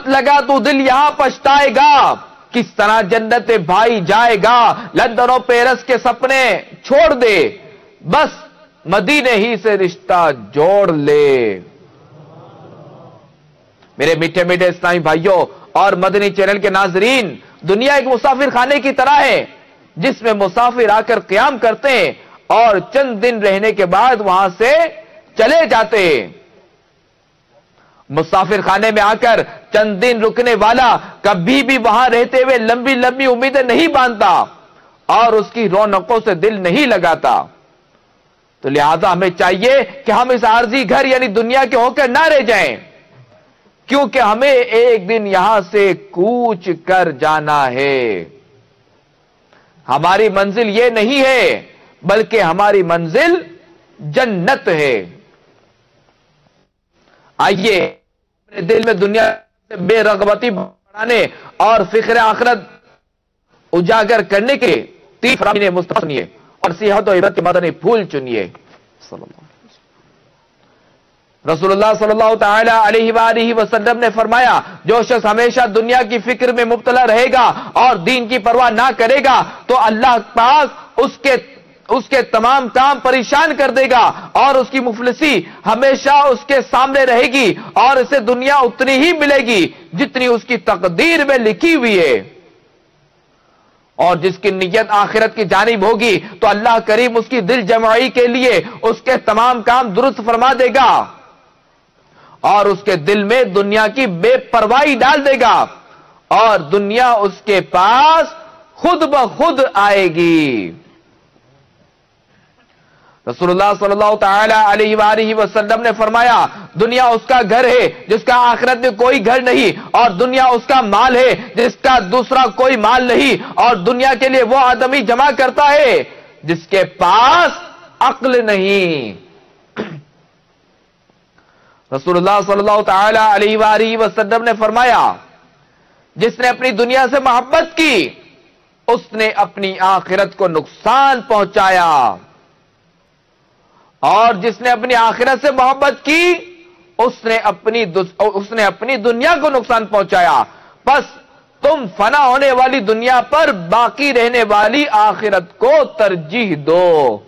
مت لگا تو دل یہاں پچھتائے گا، کس طرح جنت بھائی جائے گا، لندن و پیرس کے سپنے چھوڑ دے، بس مدینے ہی سے رشتہ جوڑ لے۔ میرے میٹھے میٹھے اسلامی بھائیوں اور مدنی چینل کے ناظرین، دنیا ایک مسافر خانے کی طرح ہے جس میں مسافر آ کر قیام کرتے ہیں اور چند دن رہنے کے بعد وہاں سے چلے جاتے ہیں۔ مسافر خانے میں آ کر چند دن رکنے والا کبھی بھی وہاں رہتے ہوئے لمبی لمبی امیدیں نہیں باندھتا اور اس کی رونقوں سے دل نہیں لگاتا۔ تو لہذا ہمیں چاہیے کہ ہم اس عارضی گھر یعنی دنیا کے ہو کر نہ رہ جائیں، کیونکہ ہمیں ایک دن یہاں سے کوچ کر جانا ہے۔ ہماری منزل یہ نہیں ہے بلکہ ہماری منزل جنت ہے۔ آئیے اپنے دل میں دنیا سے بے رغبتی بڑھانے اور فکر آخرت اجاگر کرنے کے 3 فرامین مصطفیٰ سنیے اور صحت و عبرت کے مدنی پھول چنیے۔ رسول اللہ صلی اللہ تعالی علیہ وآلہ وسلم نے فرمایا، جو شخص ہمیشہ دنیا کی فکر میں مبتلا رہے گا اور دین کی پرواہ نہ کرے گا تو اللہ پاک اس کے تمام کام پریشان کر دے گا اور اس کی مفلسی ہمیشہ اس کے سامنے رہے گی اور اسے دنیا اتنی ہی ملے گی جتنی اس کی تقدیر میں لکھی ہوئی ہے۔ اور جس کی نیت آخرت کی جانب ہوگی تو اللہ کریم اس کی دل جمعی کے لیے اس کے تمام کام درست فرما دے گا اور اس کے دل میں دنیا کی بے پرواہی ڈال دے گا اور دنیا اس کے پاس خود بخود آئے گی۔ رسول اللہ صلی اللہ تعالی علیہ وآلہ وسلم نے فرمایا، دنیا اس کا گھر ہے جس کا آخرت میں کوئی گھر نہیں، اور دنیا اس کا مال ہے جس کا دوسرا کوئی مال نہیں، اور دنیا کے لیے وہ آدمی جمع کرتا ہے جس کے پاس عقل نہیں۔ رسول اللہ صلی اللہ تعالی علیہ وآلہ وسلم نے فرمایا، جس نے اپنی دنیا سے محبت کی اس نے اپنی آخرت کو نقصان پہنچایا، اور جس نے اپنی آخرت سے محبت کی اس نے اپنی دنیا کو نقصان پہنچایا۔ بس تم فنا ہونے والی دنیا پر باقی رہنے والی آخرت کو ترجیح دو۔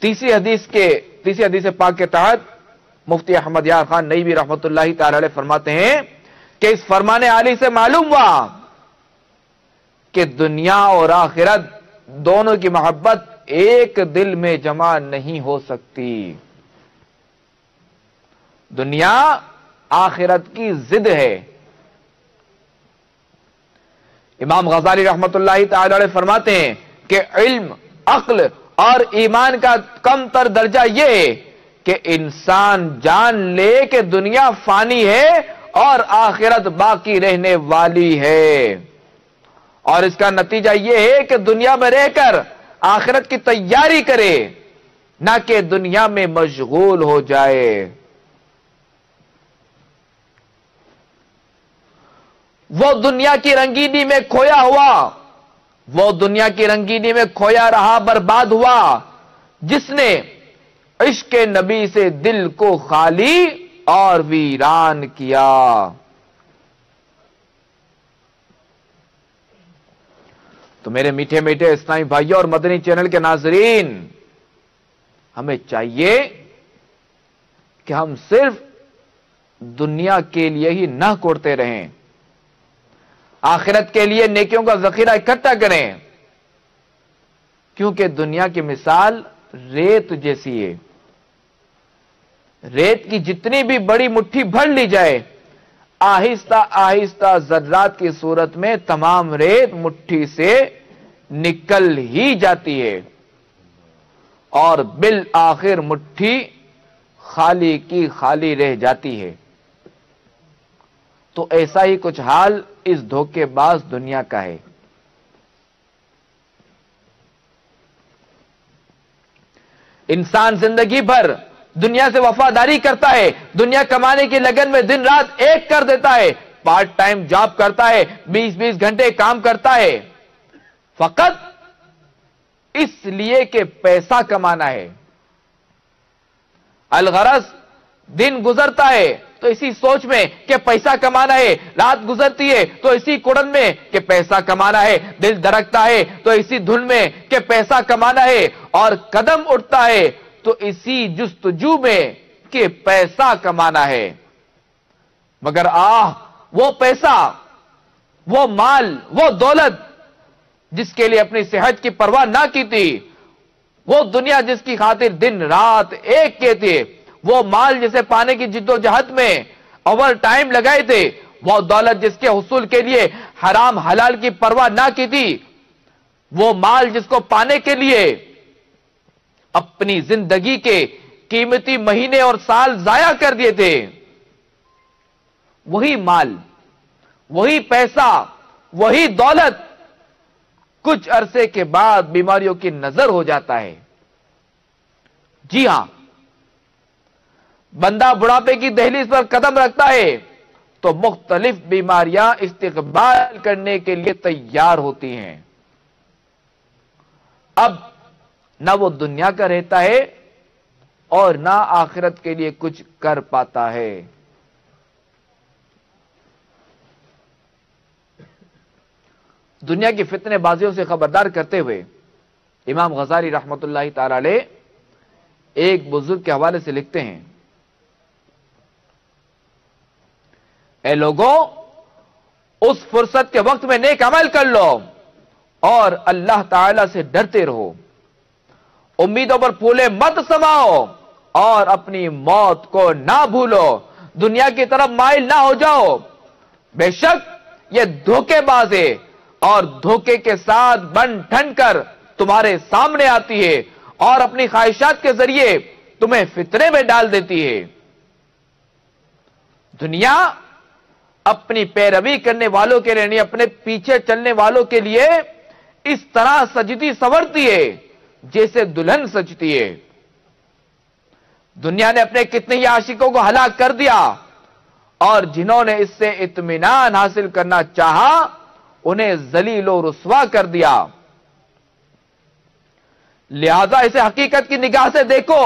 تیسری حدیث پاک کے تحت مفتی احمد یار خان نئی رحمت اللہ تعالی علیہ فرماتے ہیں کہ اس فرمان عالی سے معلوم ہوا کہ دنیا اور آخرت دونوں کی محبت ایک دل میں جمع نہیں ہو سکتی۔ دنیا آخرت کی ضد ہے۔ امام غزالی رحمت اللہ تعالی علیہ فرماتے ہیں کہ علم، عقل اور ایمان کا کم تر درجہ یہ ہے کہ انسان جان لے کہ دنیا فانی ہے اور آخرت باقی رہنے والی ہے، اور اس کا نتیجہ یہ ہے کہ دنیا میں رہ کر آخرت کی تیاری کرے، نہ کہ دنیا میں مشغول ہو جائے۔ وہ دنیا کی رنگینی میں کھویا ہوا، وہ دنیا کی رنگینی میں کھویا رہا، برباد ہوا، جس نے عشق نبی سے دل کو خالی اور ویران کیا۔ تو میرے میٹھے میٹھے اسلامی بھائیوں اور مدنی چینل کے ناظرین، ہمیں چاہیے کہ ہم صرف دنیا کے لیے ہی نہ کوڑتے رہیں، آخرت کے لیے نیکیوں کا ذخیرہ اکٹھا کریں، کیونکہ دنیا کی مثال ریت جیسی ہے۔ ریت کی جتنی بھی بڑی مٹھی بھر لی جائے، آہستہ آہستہ ذرات کی صورت میں تمام ریت مٹھی سے نکل ہی جاتی ہے اور بالآخر مٹھی خالی کی خالی رہ جاتی ہے۔ تو ایسا ہی کچھ حال اس دھوکے باز دنیا کا ہے۔ انسان زندگی بھر دنیا سے وفاداری کرتا ہے، دنیا کمانے کی لگن میں دن رات ایک کر دیتا ہے، پارٹ ٹائم جاب کرتا ہے، 20-20 گھنٹے کام کرتا ہے، فقط اس لیے کہ پیسہ کمانا ہے. الغرض دن گزرتا ہے تو اسی سوچ میں کہ پیسہ کمانا ہے، رات گزرتی ہے تو اسی کڑن میں کہ پیسہ کمانا ہے، دل دھڑکتا ہے تو اسی دھن میں کہ پیسہ کمانا ہے، اور قدم اٹھتا ہے تو اسی جستجو میں کہ پیسہ کمانا ہے. مگر وہ پیسہ، وہ مال، وہ دولت جس کے لیے اپنی صحت کی پرواہ نہ کی تھی، وہ دنیا جس کی خاطر دن رات ایک کے تھے، وہ مال جسے پانے کی جد و جہد میں اوور ٹائم لگائے تھے، وہ دولت جس کے حصول کے لیے حرام حلال کی پرواہ نہ کی تھی، وہ مال جس کو پانے کے لیے اپنی زندگی کے قیمتی مہینے اور سال ضائع کر دیے تھے، وہی مال، وہی پیسہ، وہی دولت کچھ عرصے کے بعد بیماریوں کی نظر ہو جاتا ہے. جی ہاں، بندہ بڑھاپے کی دہلیز پر قدم رکھتا ہے تو مختلف بیماریاں استقبال کرنے کے لیے تیار ہوتی ہیں. اب نہ وہ دنیا کا رہتا ہے اور نہ آخرت کے لیے کچھ کر پاتا ہے. دنیا کی فتنے بازیوں سے خبردار کرتے ہوئے امام غزالی رحمت اللہ تعالی علیہ ایک بزرگ کے حوالے سے لکھتے ہیں، اے لوگوں، اس فرصت کے وقت میں نیک عمل کر لو اور اللہ تعالی سے ڈرتے رہو. امیدوں پر پھولے مت سماؤ اور اپنی موت کو نہ بھولو. دنیا کی طرف مائل نہ ہو جاؤ. بے شک یہ دھوکے باز ہے اور دھوکے کے ساتھ بن ٹھن کر تمہارے سامنے آتی ہے اور اپنی خواہشات کے ذریعے تمہیں فتنے میں ڈال دیتی ہے. دنیا اپنی پیروی کرنے والوں کے لیے، اپنے پیچھے چلنے والوں کے لیے اس طرح سجتی سنورتی ہے جیسے دلہن سجتی ہے. دنیا نے اپنے کتنے ہی عاشقوں کو ہلاک کر دیا، اور جنہوں نے اس سے اطمینان حاصل کرنا چاہا انہیں ذلیل و رسوا کر دیا. لہذا اسے حقیقت کی نگاہ سے دیکھو،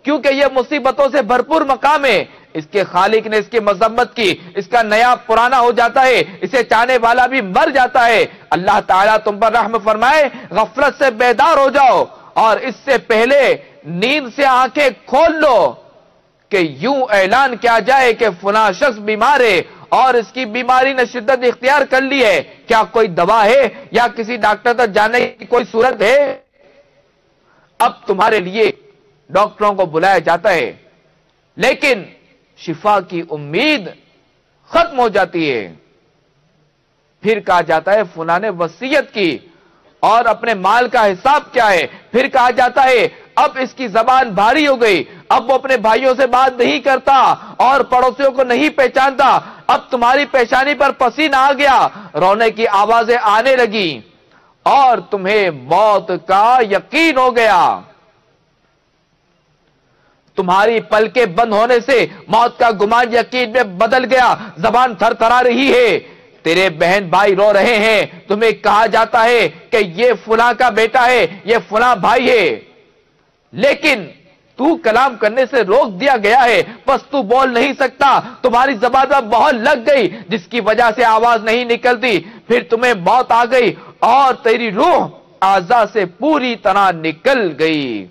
کیونکہ یہ مصیبتوں سے بھرپور مقام ہے. اس کے خالق نے اس کی مذمت کی، اس کا نیا پرانا ہو جاتا ہے، اسے چاہنے والا بھی مر جاتا ہے. اللہ تعالیٰ تم پر رحم فرمائے، غفلت سے بیدار ہو جاؤ اور اس سے پہلے نیند سے آنکھیں کھول لو کہ یوں اعلان کیا جائے کہ فلاں شخص بیمار ہے اور اس کی بیماری نے شدت اختیار کر لی ہے. کیا کوئی دوا ہے یا کسی ڈاکٹر تک جانے کی کوئی صورت ہے؟ اب تمہارے لیے ڈاکٹروں کو بلایا جاتا ہے، لیکن شفا کی امید ختم ہو جاتی ہے. پھر کہا جاتا ہے فلاں نے وصیت کی اور اپنے مال کا حساب کیا ہے. پھر کہا جاتا ہے اب اس کی زبان بھاری ہو گئی، اب وہ اپنے بھائیوں سے بات نہیں کرتا اور پڑوسیوں کو نہیں پہچانتا. اب تمہاری پیشانی پر پسینہ آ گیا، رونے کی آوازیں آنے لگی اور تمہیں موت کا یقین ہو گیا. تمہاری پلکیں بند ہونے سے موت کا گمان یقین میں بدل گیا. زبان تھر تھرا رہی ہے، تیرے بہن بھائی رو رہے ہیں، تمہیں کہا جاتا ہے کہ یہ فلاں کا بیٹا ہے، یہ فلاں بھائی ہے، لیکن تو کلام کرنے سے روک دیا گیا ہے، بس تو بول نہیں سکتا. تمہاری زبان میں بہت لگ گئی جس کی وجہ سے آواز نہیں نکلتی. پھر تمہیں موت آ گئی اور تیری روح اعضاء سے پوری طرح نکل گئی.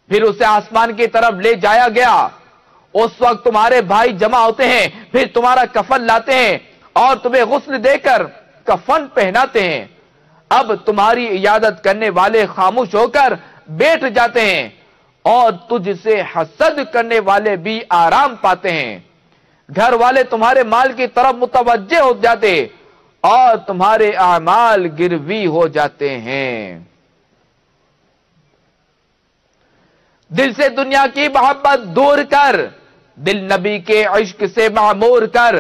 پھر اسے آسمان کی طرف لے جایا گیا. اس وقت تمہارے بھائی جمع ہوتے ہیں، پھر تمہارا کفن لاتے ہیں اور تمہیں غسل دے کر کفن پہناتے ہیں. اب تمہاری عیادت کرنے والے خاموش ہو کر بیٹھ جاتے ہیں اور تجھ سے حسد کرنے والے بھی آرام پاتے ہیں. گھر والے تمہارے مال کی طرف متوجہ ہو جاتے اور تمہارے اعمال گروی ہو جاتے ہیں. دل سے دنیا کی محبت دور کر، دل نبی کے عشق سے معمور کر.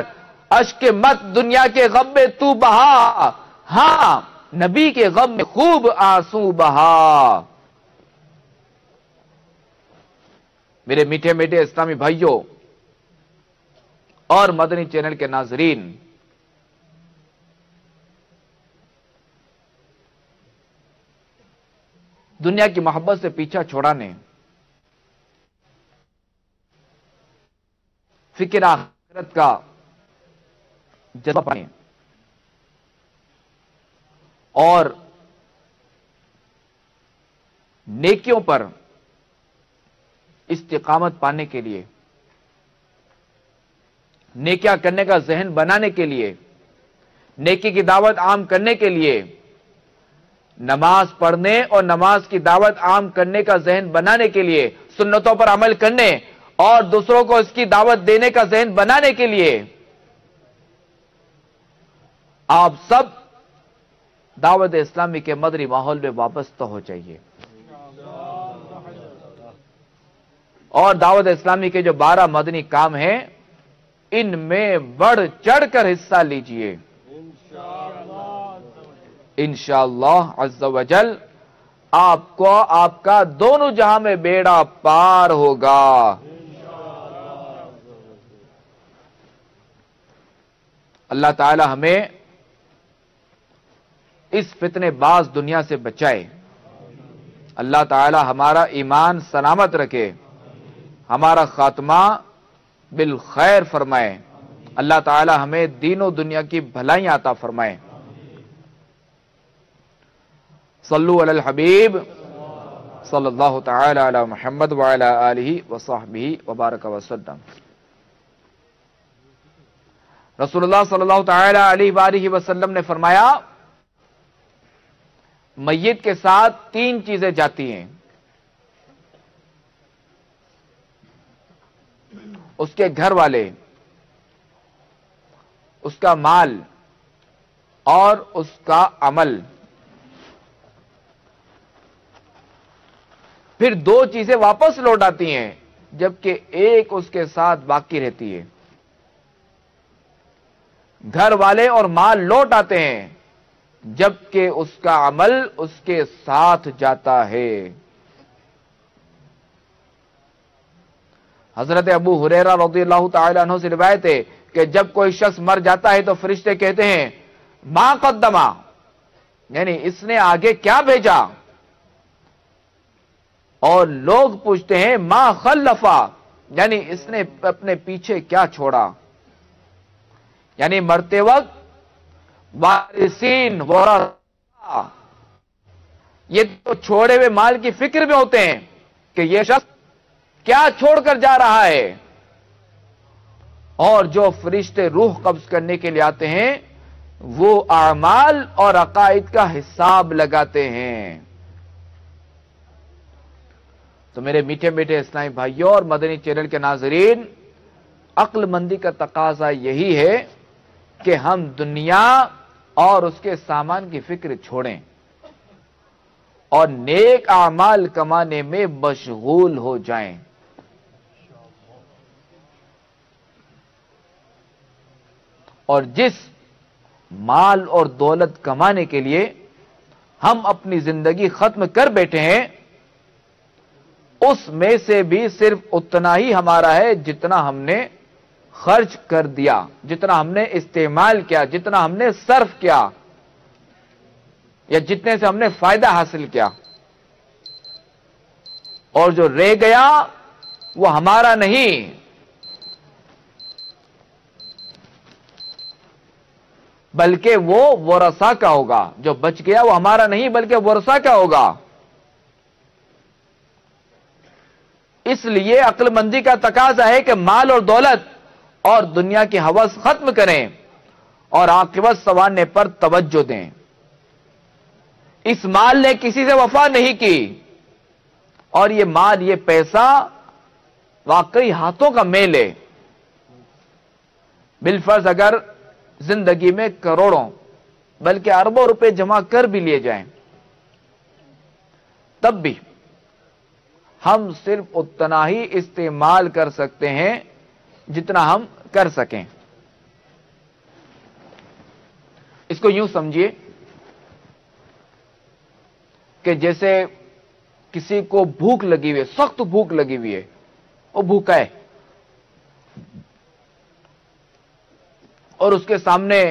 اشک مت دنیا کے غم میں تو بہا، ہاں نبی کے غم میں خوب آنسو بہا. میرے میٹھے میٹھے اسلامی بھائیوں اور مدنی چینل کے ناظرین، دنیا کی محبت سے پیچھا چھوڑانے، فکر آخرت کا جذبہ پانے اور نیکیوں پر استقامت پانے کے لیے، نیکیاں کرنے کا ذہن بنانے کے لیے، نیکی کی دعوت عام کرنے کے لیے، نماز پڑھنے اور نماز کی دعوت عام کرنے کا ذہن بنانے کے لیے، سنتوں پر عمل کرنے اور دوسروں کو اس کی دعوت دینے کا ذہن بنانے کے لیے آپ سب دعوت اسلامی کے مدنی ماحول میں وابستہ ہو جائیے اور دعوت اسلامی کے جو 12 مدنی کام ہیں ان میں بڑھ چڑھ کر حصہ لیجئے، انشاءاللہ عز و جل آپ کو آپ کا دونوں جہاں میں بیڑا پار ہوگا۔ اللہ تعالی ہمیں اس فتنے باز دنیا سے بچائے، اللہ تعالی ہمارا ایمان سلامت رکھے، ہمارا خاتمہ بالخیر فرمائے، اللہ تعالی ہمیں دین و دنیا کی بھلائیاں عطا فرمائے۔ صلو علی الحبیب صلی اللہ تعالی علی محمد وعلی آلہ وصحبہ وبارک وسلم۔ رسول اللہ صلی اللہ تعالی علیہ وآلہ وسلم نے فرمایا میت کے ساتھ 3 چیزیں جاتی ہیں، اس کے گھر والے، اس کا مال اور اس کا عمل، پھر 2 چیزیں واپس لوٹ آتی ہیں جبکہ ایک اس کے ساتھ باقی رہتی ہے۔ گھر والے اور مال لوٹ آتے ہیں جبکہ اس کا عمل اس کے ساتھ جاتا ہے۔ حضرت ابو ہریرہ رضی اللہ تعالی عنہ سے روایت ہے کہ جب کوئی شخص مر جاتا ہے تو فرشتے کہتے ہیں ما قدما، یعنی اس نے آگے کیا بھیجا، اور لوگ پوچھتے ہیں ما خلفا، یعنی اس نے اپنے پیچھے کیا چھوڑا، یعنی مرتے وقت وارثین ورثہ یہ تو چھوڑے ہوئے مال کی فکر میں ہوتے ہیں کہ یہ شخص کیا چھوڑ کر جا رہا ہے، اور جو فرشتے روح قبض کرنے کے لیے آتے ہیں وہ اعمال اور عقائد کا حساب لگاتے ہیں۔ تو میرے میٹھے میٹھے اسلامی بھائیوں اور مدنی چینل کے ناظرین، عقل مندی کا تقاضا یہی ہے کہ ہم دنیا اور اس کے سامان کی فکر چھوڑیں اور نیک اعمال کمانے میں مشغول ہو جائیں۔ اور جس مال اور دولت کمانے کے لیے ہم اپنی زندگی ختم کر بیٹھے ہیں اس میں سے بھی صرف اتنا ہی ہمارا ہے جتنا ہم نے خرچ کر دیا، جتنا ہم نے استعمال کیا، جتنا ہم نے صرف کیا، یا جتنے سے ہم نے فائدہ حاصل کیا، اور جو رہ گیا وہ ہمارا نہیں، بلکہ وہ ورثہ کا ہوگا۔ جو بچ گیا وہ ہمارا نہیں بلکہ ورثہ کا ہوگا۔ اس لیے عقل مندی کا تقاضا ہے کہ مال اور دولت اور دنیا کی ہوس ختم کریں اور عاقبت سنوارنے پر توجہ دیں۔ اس مال نے کسی سے وفا نہیں کی، اور یہ مال، یہ پیسہ واقعی ہاتھوں کا میل ہے۔ بالفرض اگر زندگی میں کروڑوں بلکہ اربوں روپے جمع کر بھی لیے جائیں تب بھی ہم صرف اتنا ہی استعمال کر سکتے ہیں جتنا ہم کر سکیں۔ اس کو یوں سمجھیے کہ جیسے کسی کو بھوک لگی ہوئی ہے، سخت بھوک لگی ہوئی ہے، وہ بھوکا ہے اور اس کے سامنے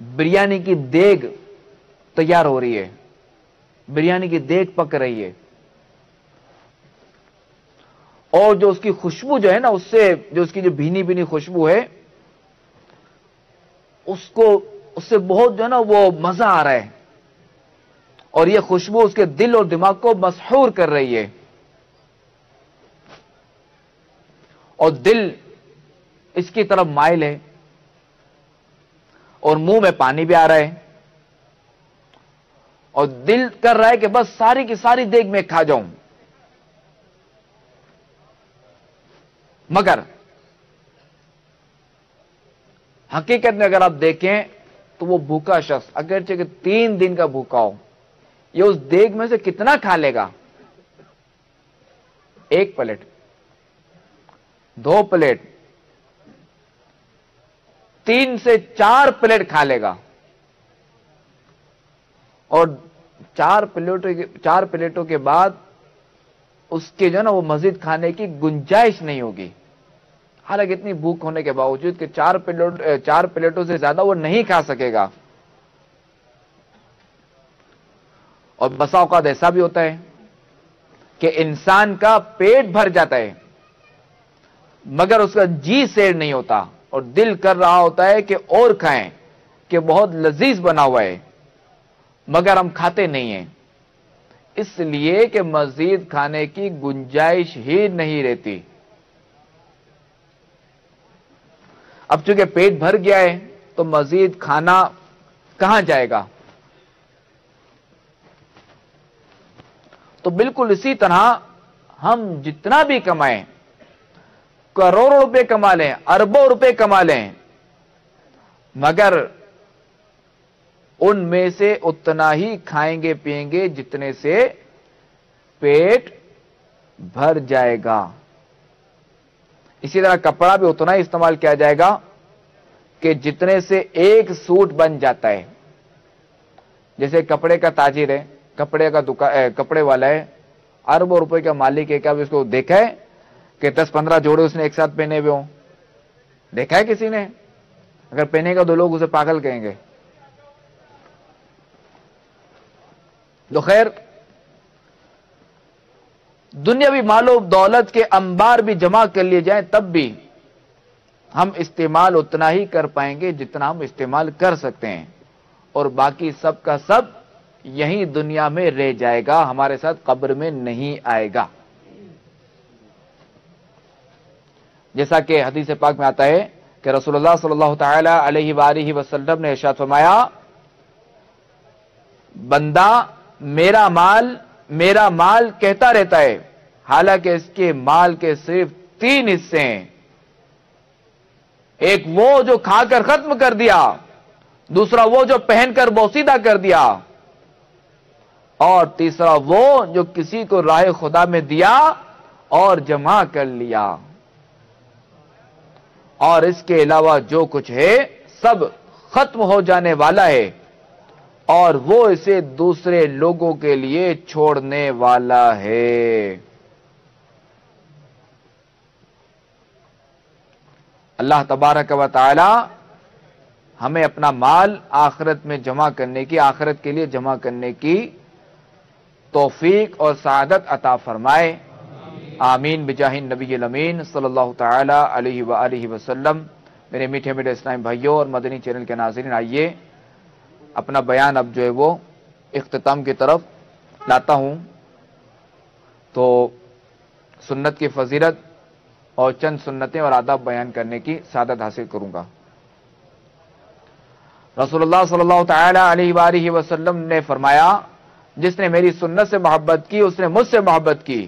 بریانی کی دیگ تیار ہو رہی ہے، بریانی کی دیگ پک رہی ہے، اور جو اس کی خوشبو جو ہے نا، اس سے جو اس کی جو بھینی بھینی خوشبو ہے، اس سے بہت جو ہے نا وہ مزہ آ رہا ہے، اور یہ خوشبو اس کے دل اور دماغ کو مسحور کر رہی ہے، اور دل اس کی طرف مائل ہے، اور منہ میں پانی بھی آ رہا ہے، اور دل کر رہا ہے کہ بس ساری کی ساری دیگ میں کھا جاؤں. مگر حقیقت میں اگر آپ دیکھیں تو وہ بھوکا شخص اگرچہ کہ 3 دن کا بھوکا ہو، یہ اس دیگ میں سے کتنا کھا لے گا؟ 1 پلیٹ، 2 پلیٹ، 3 سے 4 پلیٹ کھا لے گا، اور 4 پلیٹوں کے بعد اس کے جو ہے نا وہ مزید کھانے کی گنجائش نہیں ہوگی. حالانکہ اتنی بھوک ہونے کے باوجود کہ 4 پلیٹوں سے زیادہ وہ نہیں کھا سکے گا. اور بسا اوقات ایسا بھی ہوتا ہے کہ انسان کا پیٹ بھر جاتا ہے مگر اس کا جی سیر نہیں ہوتا، اور دل کر رہا ہوتا ہے کہ اور کھائیں، کہ بہت لذیذ بنا ہوا ہے، مگر ہم کھاتے نہیں ہیں، اس لیے کہ مزید کھانے کی گنجائش ہی نہیں رہتی. اب چونکہ پیٹ بھر گیا ہے تو مزید کھانا کہاں جائے گا؟ تو بالکل اسی طرح ہم جتنا بھی کمائیں، کروڑوں روپے کما لیں، اربوں روپے کما لیں، مگر ان میں سے اتنا ہی کھائیں گے پیئیں گے جتنے سے پیٹ بھر جائے گا. اسی طرح کپڑا بھی اتنا ہی استعمال کیا جائے گا کہ جتنے سے ایک سوٹ بن جاتا ہے. جیسے کپڑے کا تاجر ہے، کپڑے والا ہے، اربوں روپے کا مالک ہے، کیا اس کو دیکھا ہے کہ 10-15 جوڑے اس نے ایک ساتھ پہنے ہوئے ہوں؟ دیکھا ہے کسی نے؟ اگر پہنے گا تو لوگ اسے پاگل کہیں گے. تو خیر، دنیاوی مال و دولت کے انبار بھی جمع کر لیے جائیں تب بھی ہم استعمال اتنا ہی کر پائیں گے جتنا ہم استعمال کر سکتے ہیں، اور باقی سب کا سب یہیں دنیا میں رہ جائے گا، ہمارے ساتھ قبر میں نہیں آئے گا. جیسا کہ حدیث پاک میں آتا ہے کہ رسول اللہ صلی اللہ تعالی علیہ وآلہ وسلم نے ارشاد فرمایا، بندہ میرا مال کہتا رہتا ہے، حالانکہ اس کے مال کے صرف 3 حصے ہیں. ایک وہ جو کھا کر ختم کر دیا، دوسرا وہ جو پہن کر بوسیدہ کر دیا، اور تیسرا وہ جو کسی کو راہ خدا میں دیا اور جمع کر لیا. اور اس کے علاوہ جو کچھ ہے سب ختم ہو جانے والا ہے، اور وہ اسے دوسرے لوگوں کے لیے چھوڑنے والا ہے. اللہ تبارک و تعالی ہمیں اپنا مال آخرت میں جمع کرنے کی، آخرت کے لیے جمع کرنے کی توفیق اور سعادت عطا فرمائے. آمین بجاہ النبی الامین صلی اللہ تعالی علیہ وآلہ وسلم. میرے میٹھے میٹھے اسلام بھائیوں اور مدنی چینل کے ناظرین، آئیے اپنا بیان اب جو ہے وہ اختتام کی طرف لاتا ہوں. تو سنت کی فضیلت اور چند سنتیں اور آداب بیان کرنے کی سعادت حاصل کروں گا. رسول اللہ صلی اللہ تعالی علیہ وآلہ وسلم نے فرمایا، جس نے میری سنت سے محبت کی اس نے مجھ سے محبت کی،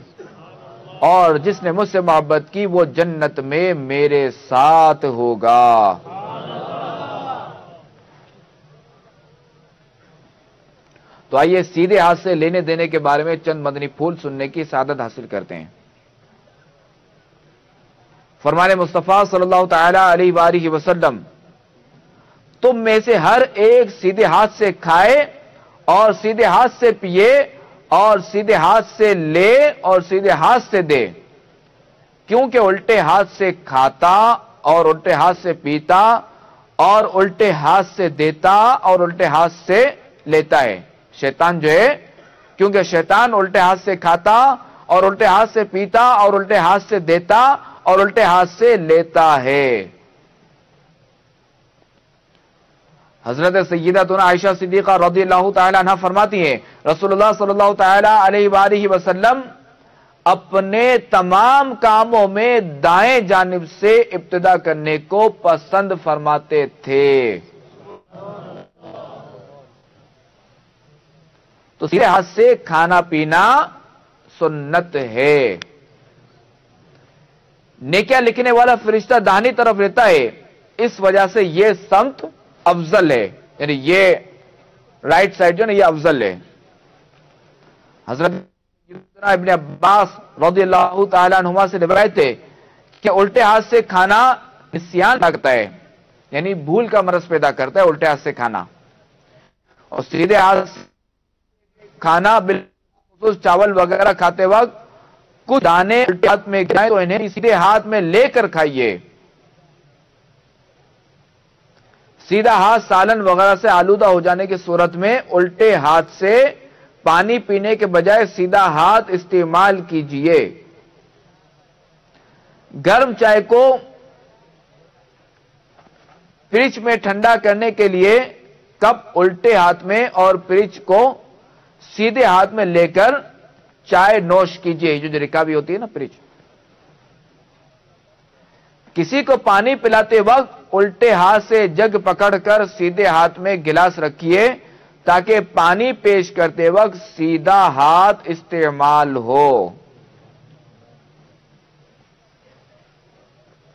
اور جس نے مجھ سے محبت کی وہ جنت میں میرے ساتھ ہوگا. تو آئیے سیدھے ہاتھ سے لینے دینے کے بارے میں چند مدنی پھول سننے کی سعادت حاصل کرتے ہیں. فرمان مصطفیٰ صلی اللہ تعالی علیہ وآلہ وسلم، تم میں سے ہر ایک سیدھے ہاتھ سے کھائے اور سیدھے ہاتھ سے پیے اور سیدھے ہاتھ سے لے اور سیدھے ہاتھ سے دے، کیونکہ الٹے ہاتھ سے کھاتا اور الٹے ہاتھ سے پیتا اور الٹے ہاتھ سے دیتا اور الٹے ہاتھ سے لیتا ہے، شیطان جو ہے کیونکہ شیطان الٹے ہاتھ سے کھاتا اور الٹے ہاتھ سے پیتا اور الٹے ہاتھ سے دیتا اور الٹے ہاتھ سے لیتا ہے۔ حضرت سیدتنا عائشہ صدیقہ رضی اللہ تعالی عنہ فرماتی ہیں رسول اللہ صلی اللہ تعالی علیہ وآلہ وسلم اپنے تمام کاموں میں دائیں جانب سے ابتدا کرنے کو پسند فرماتے تھے۔ تو سیدھے ہاتھ سے کھانا پینا سنت ہے۔ نیکیاں لکھنے والا فرشتہ داہنی طرف رہتا ہے، اس وجہ سے یہ سمت افضل ہے، یعنی یہ رائٹ سائڈ جو ہے نا یہ افضل ہے۔ حضرت ابن عباس رضی اللہ تعالیٰ عنہما سے روایت ہے کہ الٹے ہاتھ سے کھانا نسیان کرتا ہے، یعنی بھول کا مرض پیدا کرتا ہے الٹے ہاتھ سے کھانا، اور سیدھے ہاتھ سے کھانا بالخصوص چاول وغیرہ کھاتے وقت کچھ دانے الٹے ہاتھ میں گرائیں تو انہیں سیدھے ہاتھ میں لے کر کھائیے۔ سیدھا ہاتھ سالن وغیرہ سے آلودہ ہو جانے کی صورت میں الٹے ہاتھ سے پانی پینے کے بجائے سیدھا ہاتھ استعمال کیجئے۔ گرم چائے کو فریج میں ٹھنڈا کرنے کے لیے کپ الٹے ہاتھ میں اور فریج کو سیدھے ہاتھ میں لے کر چائے نوش کیجئے، جو رکابی ہوتی ہے نا فریج۔ کسی کو پانی پلاتے وقت الٹے ہاتھ سے جگ پکڑ کر سیدھے ہاتھ میں گلاس رکھیے تاکہ پانی پیش کرتے وقت سیدھا ہاتھ استعمال ہو۔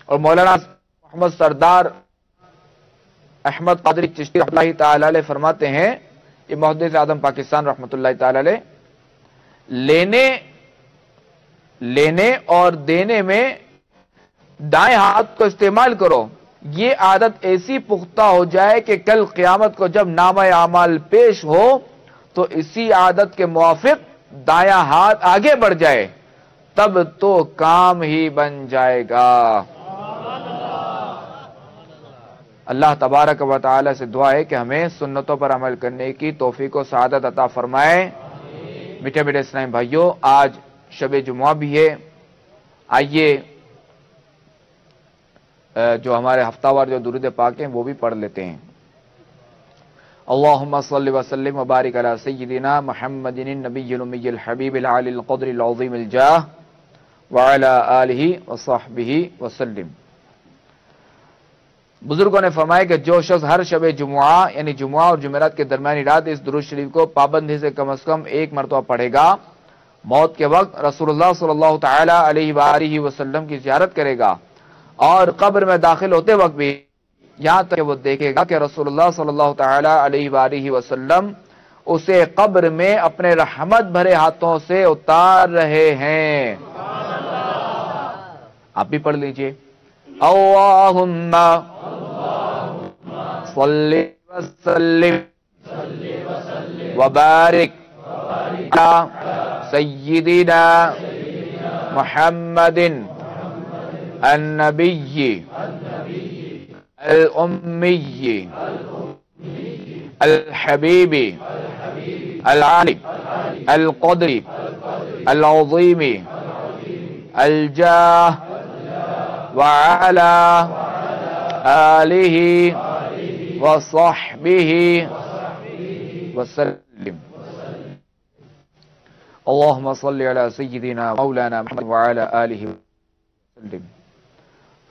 اور مولانا محمد سردار احمد قادری چشتی رحمۃ اللہ تعالی علیہ فرماتے ہیں، یہ محدث اعظم پاکستان رحمۃ اللہ تعالی علیہ، لینے اور دینے میں دائیں ہاتھ کو استعمال کرو، یہ عادت ایسی پختہ ہو جائے کہ کل قیامت کو جب نامہ اعمال پیش ہو تو اسی عادت کے موافق دایاں ہاتھ آگے بڑھ جائے، تب تو کام ہی بن جائے گا۔ اللہ تبارک و تعالی سے دعا ہے کہ ہمیں سنتوں پر عمل کرنے کی توفیق و سعادت عطا فرمائے۔ میٹھے میٹھے اسلامی بھائیوں، آج شب جمعہ بھی ہے، آئیے جو ہمارے ہفتہ وار جو درود پاک ہیں وہ بھی پڑھ لیتے ہیں۔ اللہم صلی وسلم وبارک علی سیدنا محمد النبی الامی الحبیب العالی القدر العظیم الجاہ وعلی آلہ وصحبہ وسلم۔ بزرگوں نے فرمایا کہ جو شخص ہر شب جمعہ یعنی جمعہ اور جمعرات کے درمیانی رات اس درود شریف کو پابندی سے کم از کم ایک مرتبہ پڑھے گا، موت کے وقت رسول اللہ صلی اللہ تعالی علیہ وآلہ وسلم کی زیارت کرے گا، اور قبر میں داخل ہوتے وقت بھی یہاں تک کہ وہ دیکھے گا کہ رسول اللہ صلی اللہ تعالی علیہ وآلہ وسلم اسے قبر میں اپنے رحمت بھرے ہاتھوں سے اتار رہے ہیں۔ آپ بھی پڑھ لیجئے، اللہم صلی وسلم وبارک علی سیدنا محمد النبی الامی الحبیب العالی القدر العظیم الجاہ وعلا آلہ وصحبہ وسلم۔ اللہم صلی علی سیدنا مولانا محمد وعلا آلہ وسلم۔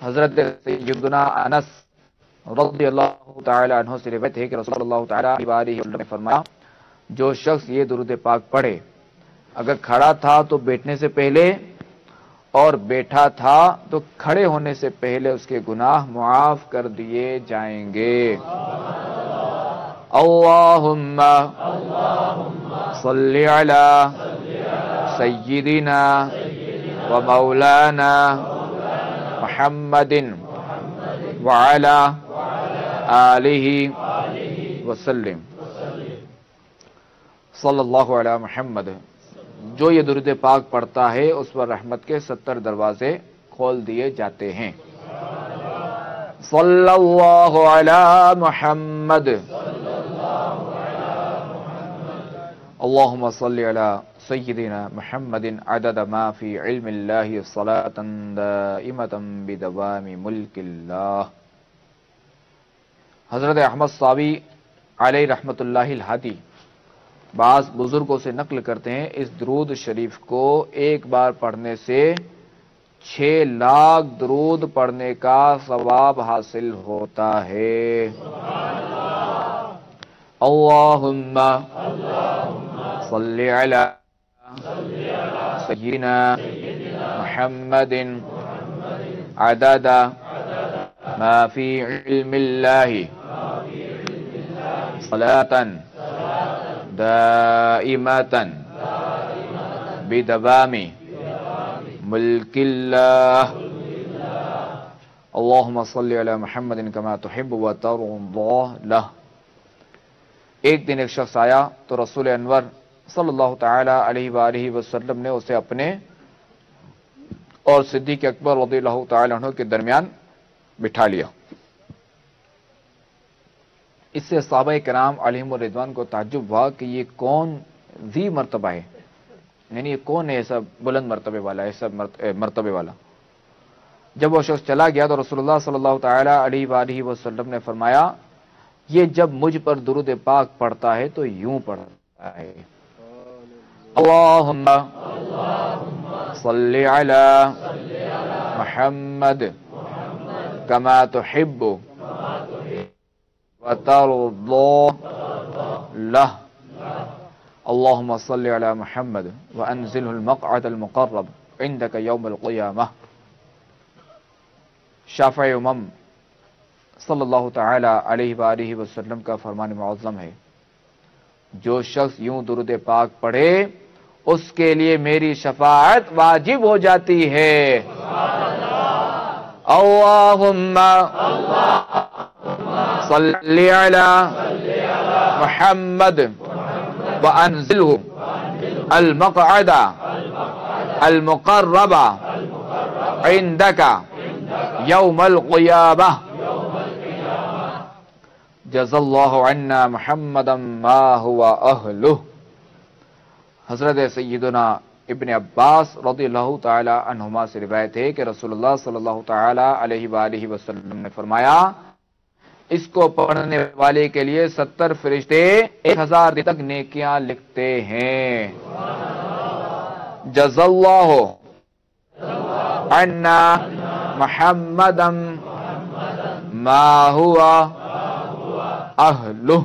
حضرت سیدنا انس رضی اللہ تعالی عنہ سے روایت ہے کہ رسول اللہ تعالی علیہ وسلم نے فرمایا، جو شخص یہ درود پاک پڑھے، اگر کھڑا تھا تو بیٹھنے سے پہلے اور بیٹھا تھا تو کھڑے ہونے سے پہلے اس کے گناہ معاف کر دیے جائیں گے۔ اللہم صلی علی سیدنا و مولانا محمد وعلی آلہ وسلم۔ صلی اللہ علی محمد۔ جو یہ درود پاک پڑھتا ہے اس پر رحمت کے 70 دروازے کھول دیے جاتے ہیں۔ صلی اللہ علی محمد اللهم صل على سيدنا محمد عدد ما في علم الله صلاة دائمة بدوام ملك الله. حضرت احمد صاوی علیہ رحمت اللہ الہادی بعض بزرگوں سے نقل کرتے ہیں اس درود شریف کو ایک بار پڑھنے سے 6 لاکھ درود پڑھنے کا ثواب حاصل ہوتا ہے. اللہم صلی علی سیدنا محمد عدد ما فی علم اللہ صلاة دائمة بدوام ملک اللہ. اللہم صلی علی محمد کما تحب و ترضى لہ. ایک دن ایک شخص آیا تو رسول انور صلی اللہ تعالی علیہ وآلہ وسلم نے اسے اپنے اور صدیق اکبر رضی اللہ تعالی عنہ کے درمیان بٹھا لیا. اس سے صحابہ کرام علیہم الرضوان کو تعجب ہوا کہ یہ کون ذی مرتبہ ہے، یعنی یہ کون ہے ایسا بلند مرتبے والا، ایسا مرتبے والا. جب وہ شخص چلا گیا تو رسول اللہ صلی اللہ تعالی علیہ وآلہ وسلم نے فرمایا یہ جب مجھ پر درود پاک پڑھتا ہے تو یوں پڑھتا ہے اللہم صلی علی محمد کما تحب وترضى لہ. اللہم صلی علی محمد وانزلہ المقعد المقرب عندک یوم القیامہ. شافع امم صلی اللہ تعالی علیہ وآلہ وسلم کا فرمان معظم ہے جو شخص یوں درود پاک پڑھے اس کے لیے میری شفاعت واجب ہو جاتی ہے. اللہم صلی علی محمد وانزلہ المقعد المقرب عندک یوم القیامہ. جزا اللہ عنا محمدا ما هو اہلہ. حضرت سیدنا ابن عباس رضی اللہ تعالی عنہما سے روایت ہے کہ رسول اللہ صلی اللہ تعالی علیہ وآلہ وسلم نے فرمایا اس کو پڑھنے والے کے لیے 70 فرشتے 1000 دن تک نیکیاں لکھتے ہیں. جزا اللہ عنا محمدا ما هو اہلہ.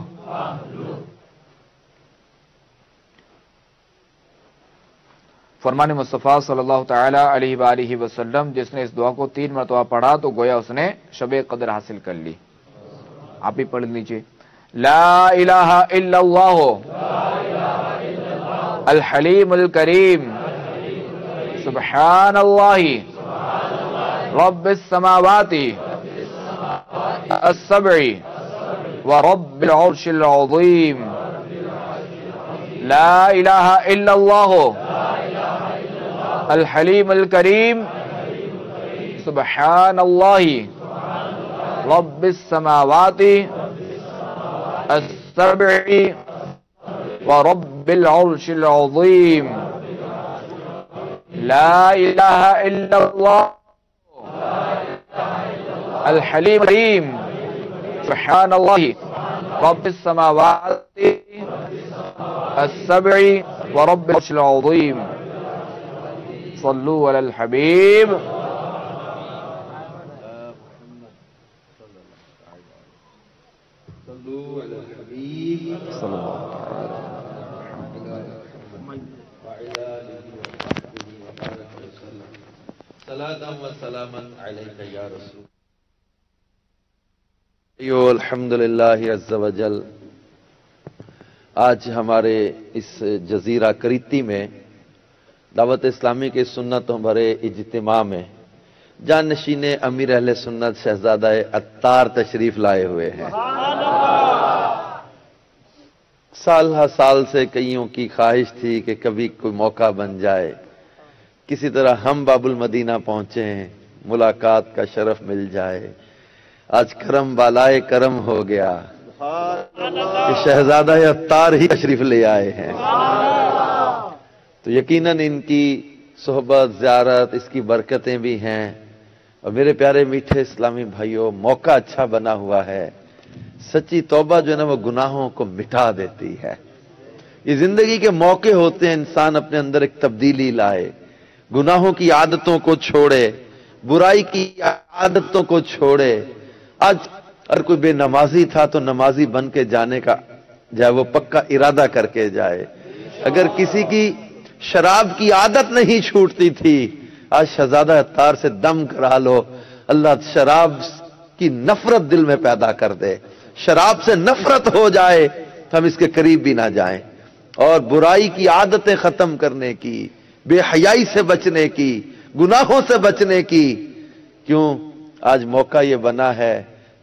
فرمان مصطفیٰ صلی اللہ تعالی علیہ وآلہ وسلم جس نے اس دعا کو 3 مرتبہ پڑھا تو گویا اس نے شب قدر حاصل کر لی. آپ بھی پڑھ لیجئے. لا الہ الا اللہ الحلیم الکریم سبحان اللہ رب السماوات السبع ورب العرش العظیم. لا الہ الا اللہ الحلیم الکریم سبحان اللہ رب السماوات السبع ورب العرش العظیم. لا الہ الا اللہ الحلیم الکریم سبحان اللہ رب السماوات السبع ورب العرش العظیم. صلو علی الحبیب. صلاۃ و سلاما علیک یا رسول. الحمد للہ عز و جل. آج ہمارے اس جزیرہ کریتی میں دعوت اسلامی کے سنتوں بھرے اجتماع میں جانشین امیر اہل سنت شہزادہ عطار تشریف لائے ہوئے ہیں. سال ہر سال سے کئیوں کی خواہش تھی کہ کبھی کوئی موقع بن جائے کسی طرح ہم باب المدینہ پہنچیں، ملاقات کا شرف مل جائے. آج کرم بالائے کرم ہو گیا. کہ شہزادہ عطار ہی تشریف لے آئے ہیں، تو یقیناً ان کی صحبت زیارت اس کی برکتیں بھی ہیں۔ اور میرے پیارے میٹھے اسلامی بھائیوں، موقع اچھا بنا ہوا ہے۔ سچی توبہ جو ہے نا وہ گناہوں کو مٹا دیتی ہے۔ یہ زندگی کے موقع ہوتے ہیں انسان اپنے اندر ایک تبدیلی لائے، گناہوں کی عادتوں کو چھوڑے، برائی کی عادتوں کو چھوڑے۔ آج اگر کوئی بے نمازی تھا تو نمازی بن کے جانے کا جائے، وہ پکا ارادہ کر کے جائے۔ اگر کسی کی شراب کی عادت نہیں چھوٹتی تھی، آج شہزادہ عطار سے دم کرا لو، اللہ شراب کی نفرت دل میں پیدا کر دے، شراب سے نفرت ہو جائے تو ہم اس کے قریب بھی نہ جائیں۔ اور برائی کی عادتیں ختم کرنے کی، بے حیائی سے بچنے کی، گناہوں سے بچنے کی، کیوں آج موقع یہ بنا ہے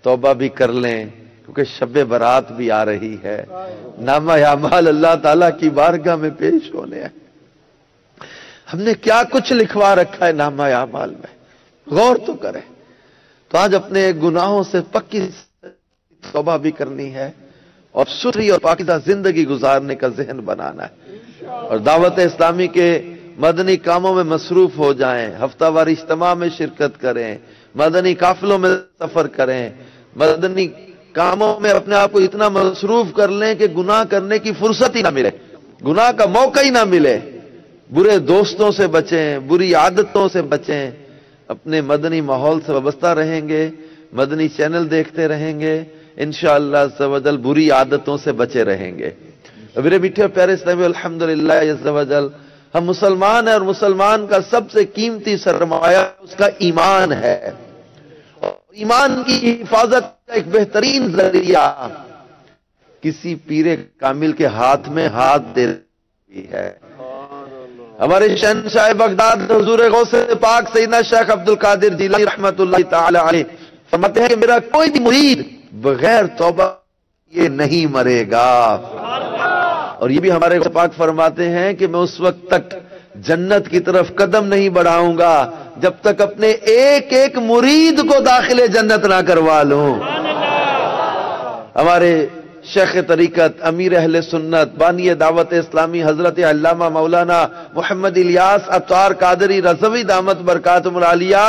توبہ بھی کر لیں، کیونکہ شب برات بھی آ رہی ہے، نامہ اعمال اللہ تعالیٰ کی بارگاہ میں پیش ہونے ہیں۔ ہم نے کیا کچھ لکھوا رکھا ہے نامہ اعمال میں، غور تو کریں۔ تو آج اپنے گناہوں سے پکی توبہ بھی کرنی ہے اور ستھری اور پاکیزہ زندگی گزارنے کا ذہن بنانا ہے، اور دعوت اسلامی کے مدنی کاموں میں مصروف ہو جائیں، ہفتہ واری اجتماع میں شرکت کریں، مدنی قافلوں میں سفر کریں، مدنی کاموں میں اپنے آپ کو اتنا مصروف کر لیں کہ گناہ کرنے کی فرصت ہی نہ ملے، گناہ کا موقع ہی نہ ملے۔ برے دوستوں سے بچیں، بری عادتوں سے بچیں، اپنے مدنی ماحول سے وابستہ رہیں گے، مدنی چینل دیکھتے رہیں گے، انشاءاللہ عز و جل بری عادتوں سے بچے رہیں گے۔ میرے میٹھے پیارے اسلامی، الحمدللہ عز و جل ہم مسلمان ہیں، اور مسلمان کا سب سے قیمتی سرمایہ اس کا ایمان ہے، اور ایمان کی حفاظت کا ایک بہترین ذریعہ کسی پیر کامل کے ہاتھ میں ہاتھ دیتی ہے۔ ہمارے شہنشاہ بغداد حضور غوث پاک سیدنا شیخ عبد القادر جیلانی رحمت اللہ تعالی علیہ فرماتے ہیں کہ میرا کوئی بھی مرید بغیر توبہ یہ نہیں مرے گا، اور یہ بھی ہمارے غوث پاک فرماتے ہیں کہ میں اس وقت تک جنت کی طرف قدم نہیں بڑھاؤں گا جب تک اپنے ایک ایک مرید کو داخل جنت نہ کروا لوں۔ ہمارے شیخ طریقت، امیر اہل سنت، بانی دعوت اسلامی حضرت علامہ مولانا محمد الیاس عطار قادری رضوی دامت برکاتہم العالیہ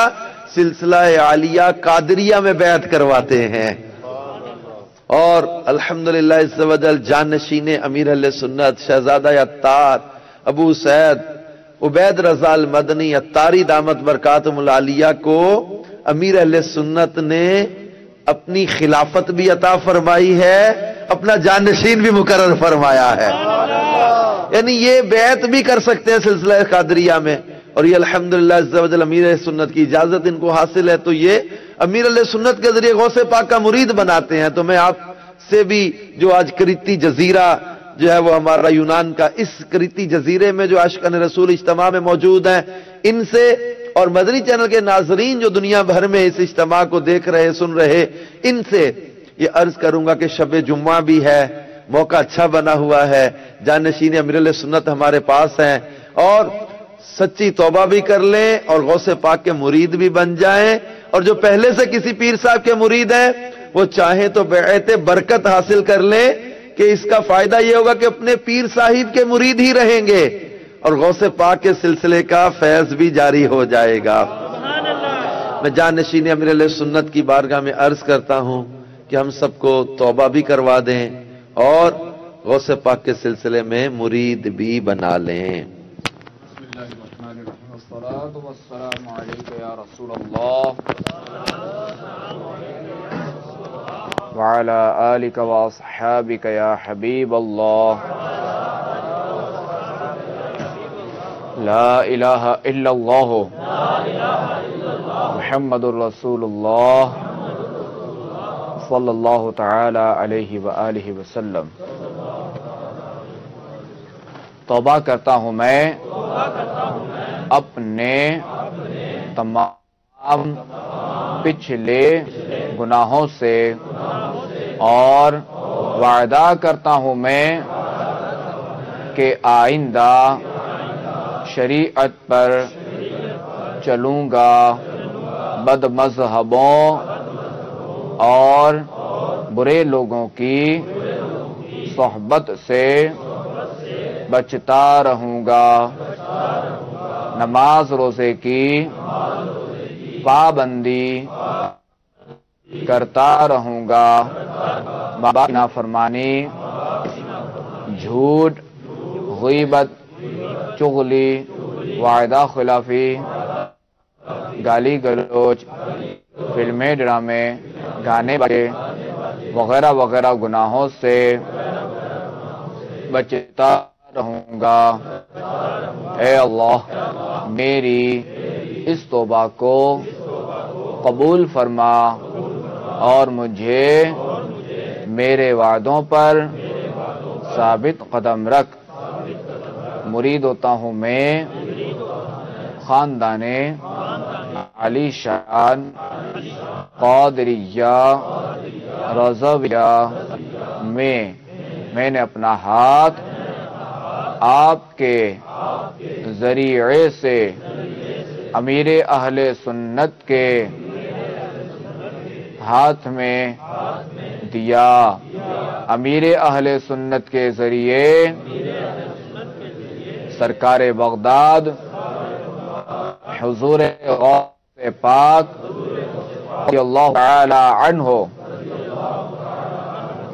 سلسلہ عالیہ قادریہ میں بیعت کرواتے ہیں، اور الحمدللہ عز و جل جانشین امیر اہل سنت شہزادہ عطار ابو سعید عبید رضا المدنی عطاری دامت برکاتہم العالیہ کو امیر اہل سنت نے اپنی خلافت بھی عطا فرمائی ہے، اپنا جانشین بھی مقرر فرمایا ہے، یعنی یہ بیعت بھی کر سکتے ہیں سلسلہ قادریہ میں، اور یہ الحمدللہ عز و جل امیر سنت کی اجازت ان کو حاصل ہے، تو یہ امیر علیہ سنت کے ذریعے غوث پاک کا مرید بناتے ہیں۔ تو میں آپ سے بھی جو آج کریتی جزیرہ جو ہے وہ ہمارا یونان کا، اس کریتی جزیرے میں جو عاشقان رسول اجتماع میں موجود ہیں، ان سے اور مدنی چینل کے ناظرین جو دنیا بھر میں اس اجتماع کو دیکھ رہے سن رہے، ان سے یہ عرض کروں گا کہ شب جمعہ بھی ہے، موقع اچھا بنا ہوا ہے، جانشین امیر علیہ سنت ہمارے پاس ہیں، اور سچی توبہ بھی کر لیں اور غوث پاک کے مرید بھی بن جائیں، اور جو پہلے سے کسی پیر صاحب کے مرید ہیں وہ چاہیں تو بیعت برکت حاصل کر لیں، کہ اس کا فائدہ یہ ہوگا کہ اپنے پیر صاحب کے مرید ہی رہیں گے اور غوث پاک کے سلسلے کا فیض بھی جاری ہو جائے گا۔ میں جانشین امیر علیہ سنت کی بارگاہ میں عرض کرتا ہوں کہ ہم سب کو توبہ بھی کروا دیں اور غوث پاک کے سلسلے میں مرید بھی بنا لیں۔ بسم اللہ الرحمن الرحیم، والصلاة والسلام علیک یا رسول اللہ وعلی آلک واصحابک یا حبیب اللہ، لا الہ الا اللہ محمد الرسول اللہ صلی اللہ تعالی علیہ وآلہ وسلم۔ توبہ کرتا ہوں میں اپنے تمام پچھلے گناہوں سے، اور وعدہ کرتا ہوں میں کہ آئندہ شریعت پر چلوں گا، بد مذہبوں اور برے لوگوں کی صحبت سے بچتا رہوں گا، نماز روزے کی پابندی کرتا رہوں گا، ماں باپ کی نافرمانی، جھوٹ، غیبت، چغلی، وعدہ خلافی، گالی گلوچ، فلمیں، ڈرامے، گانے بجے وغیرہ وغیرہ گناہوں سے بچتا رہوں گا۔ اے اللہ میری اس توبہ کو قبول فرما اور مجھے میرے وعدوں پر ثابت قدم رکھ۔ مرید ہوتا ہوں میں خاندان علی شان قادریہ رضویہ میں نے اپنا ہاتھ آپ کے ذریعے سے امیر اہل سنت کے ہاتھ میں دیا۔ امیر اہل سنت کے ذریعے سرکار بغداد حضور غوث پاک رضی اللہ تعالی عنہ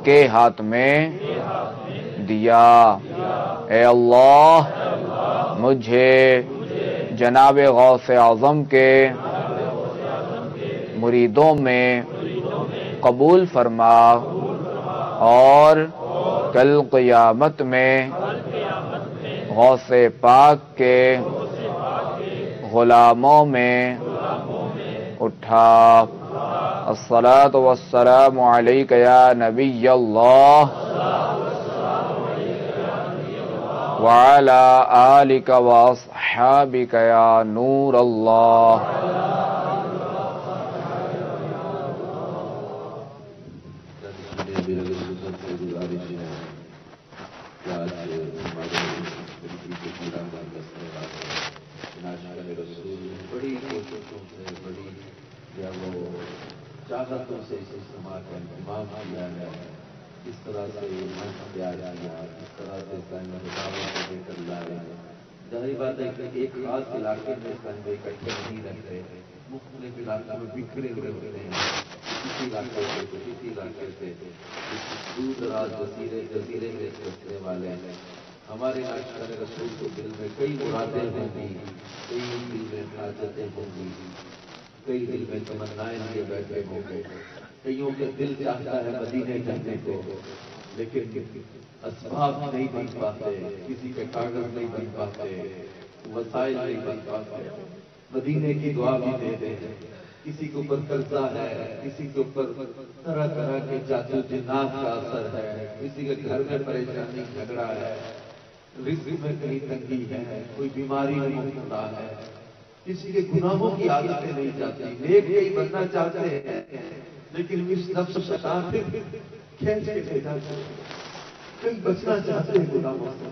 کے ہاتھ میں دیا۔ اے اللہ مجھے جناب غوث اعظم کے مریدوں میں قبول فرما اور کل قیامت میں غوث پاک کے غلاموں میں اٹھا۔ الصلاۃ والسلام علیک یا نبی اللہ وعلی آلک واصحابک یا نور اللہ۔ چاہتوں سے اس اجتماع کا انتظام کیا ہے، اس طرح سے منچ تیار کیا، اس طرح سے دعوت دے کر لائے۔ ظاہری بات ہے کہ ایک خاص علاقے میں سنبے اکٹھے نہیں رہتے، مختلف علاقوں میں بکھرے ہوئے ہوتے ہیں، کسی علاقے سے کسی علاقے سے دور دراز جزیرے میں بسنے والے ہیں۔ ہمارے عاشقان رسول کے دل میں کئی مرادیں ہوں گی، کئی دل میں حاجتیں ہوں گی، کئی دل میں تمنائیں لیے بیٹھے ہوں گے، کئیوں کے دل چاہتا ہے مدینے جانے کو، لیکن اسباب نہیں بن پاتے، کسی کے کاغذ نہیں بن پاتے، وسائل نہیں بن پاتے۔ مدینے کی دعا بھی دے دیں، کسی کے اوپر قرضہ ہے، کسی کے اوپر طرح طرح کے جادو جنات کا اثر ہے، کسی کے گھر میں پریشانی جھگڑا ہے، رزق میں کہیں تنگی ہے، کوئی بیماری میں مبتلا ہے، کسی کے گناہوں کی عادتیں نہیں جاتی، نیک کئی بننا چاہتے ہیں لیکن اس نفس شیطان کھینچ کے لے جاتے ہیں، کئی بچنا چاہتے ہیں گناہوں سے۔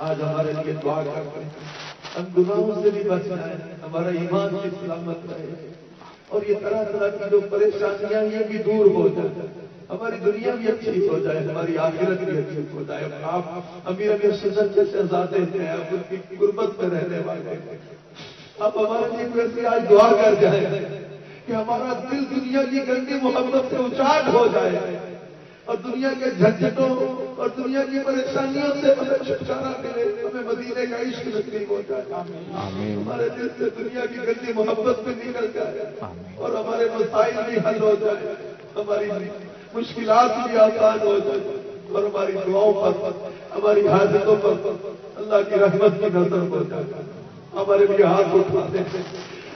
آج ہمارے لیے دعا کرتے ہیں، ہم گناہوں سے بھی بچنا ہے، ہمارا ایمان کی سلامت رہے اور یہ طرح طرح کی جو پریشانیاں یہ بھی دور ہو جائے، ہماری دنیا بھی اچھی ہو جائے، ہماری آخرت بھی اچھی ہو جائے۔ آپ امیر سنت کے شہزادے ہیں، آپ ان کی غربت میں رہنے والے ہیں، آپ ہمارے لیے ویسے آج دعا کر جائیں کہ ہمارا دل دنیا کی گندی محبت سے اچاٹ ہو جائے اور دنیا کے جھنجھٹوں اور دنیا کی پریشانیوں سے ہمیں چھٹکارا ملے، ہمیں مدینے کا عشق نصیب ہو جائے، ہمارے دل سے دنیا کی گندی محبت بھی نکل جائے اور ہمارے مسائل بھی حل ہو جائے، ہماری مشکلات بھی آسان ہو جائے اور ہماری دعاؤں پر، ہماری حاجتوں پر اللہ کی رحمت کی نظر ہو جائے۔ ہمارے لیے ہاتھ اٹھاتے ہیں،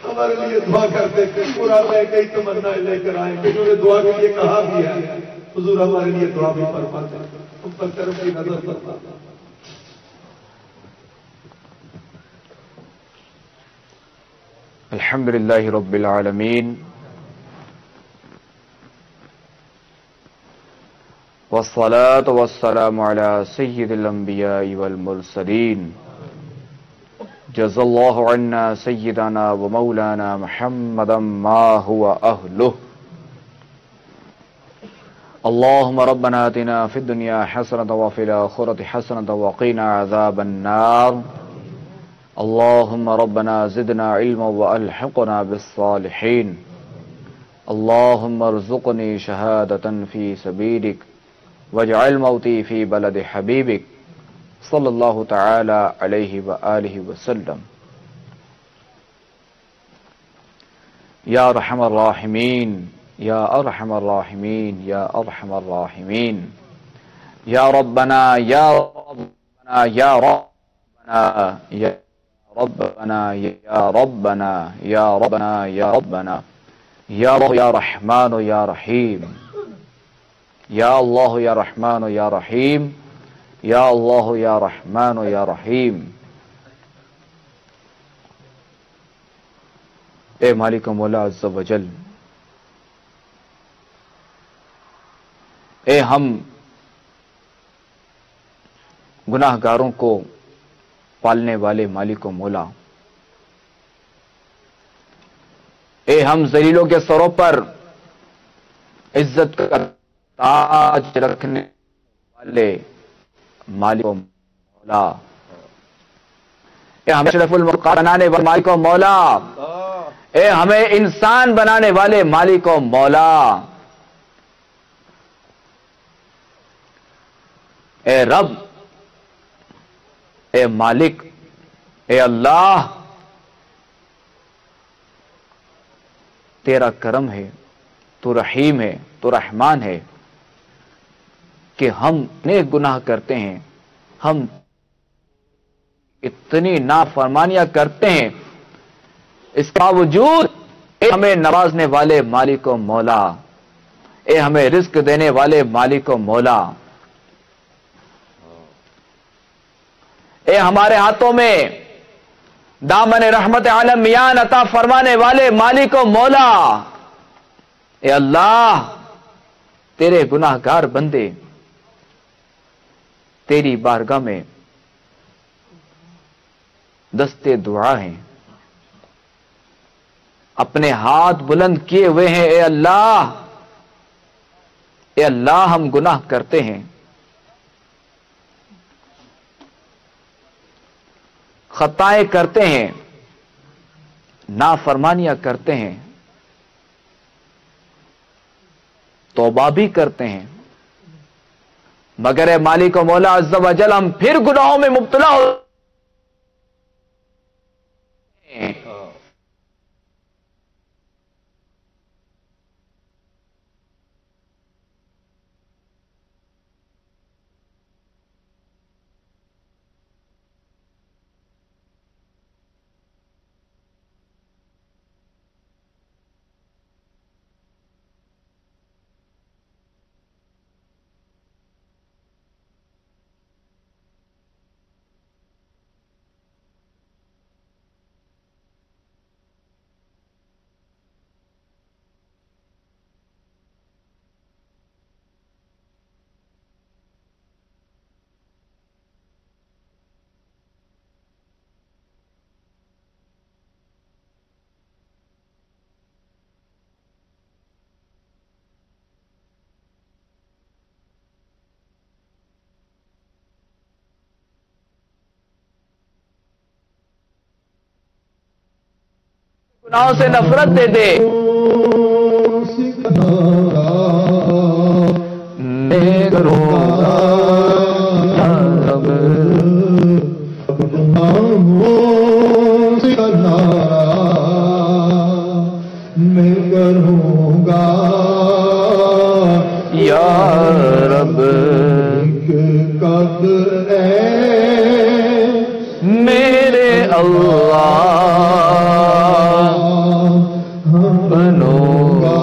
ہمارے لیے دعا کرتے ہیں، کئی مرادیں کئی تمنائیں لے کر آئیں، کیونکہ نے دعا کے لیے کہا بھی ہے، حضور ہمارے لیے دعا بھی فرماتے ہیں، ہم پر کرم کی نظر فرماتے ہیں۔ الحمدللہ رب العالمین والصلاة والسلام علی سید الانبیاء والمرسلین جزا اللہ عنا سیدنا و مولانا محمدا ما هو اہلہ اللهم ربنا آتنا في الدنيا حسنة وفي الآخرة حسنة وقنا عذاب النار. اللهم ربنا زدنا علما وألحقنا بالصالحين. اللهم ارزقني شهادة في سبيلك واجعل موتي في بلد حبيبك صلى الله تعالى عليه وآله وسلم. یا ارحم الراحمین یا ارحم الراحمین یا ارحم الراحمین یا ربنا یا ربنا یا ربنا یا ربنا یا ربنا یا ربنا یا ربنا یا اللہ یا رحمان یا رحیم یا اللہ یا رحمان یا رحیم یا اللہ یا رحمان یا رحیم. اے مالک و مولا عز و جل، اے ہم گناہ گاروں کو پالنے والے مالک و مولا، اے ہم ذلیلوں کے سروں پر عزت کا تاج رکھنے والے مالک و مولا، اے ہمیں اشرف المخلوقات بنانے والے مالک و مولا، اے ہمیں انسان بنانے والے مالک و مولا، اے رب، اے مالک، اے اللہ، تیرا کرم ہے، تو رحیم ہے، تو رحمان ہے کہ ہم اتنے گناہ کرتے ہیں، ہم اتنی نافرمانیاں کرتے ہیں، اس کے باوجود اے ہمیں نوازنے والے مالک و مولا، اے ہمیں رزق دینے والے مالک و مولا، اے ہمارے ہاتھوں میں دامن رحمت عالم میان عطا فرمانے والے مالک و مولا، اے اللہ، تیرے گناہ گار بندے تیری بارگاہ میں دستے دعا ہیں، اپنے ہاتھ بلند کیے ہوئے ہیں، اے اللہ، اے اللہ، ہم گناہ کرتے ہیں، خطائیں کرتے ہیں، نافرمانیاں کرتے ہیں، توبہ بھی کرتے ہیں، مگر اے مالک و مولا عز و جل، ہم پھر گناہوں میں مبتلا ہو گناہوں سے نفرت دے دے، میں کروں گا رب، میں کروں گا یا رب، کب میرے اللہ بنوں گا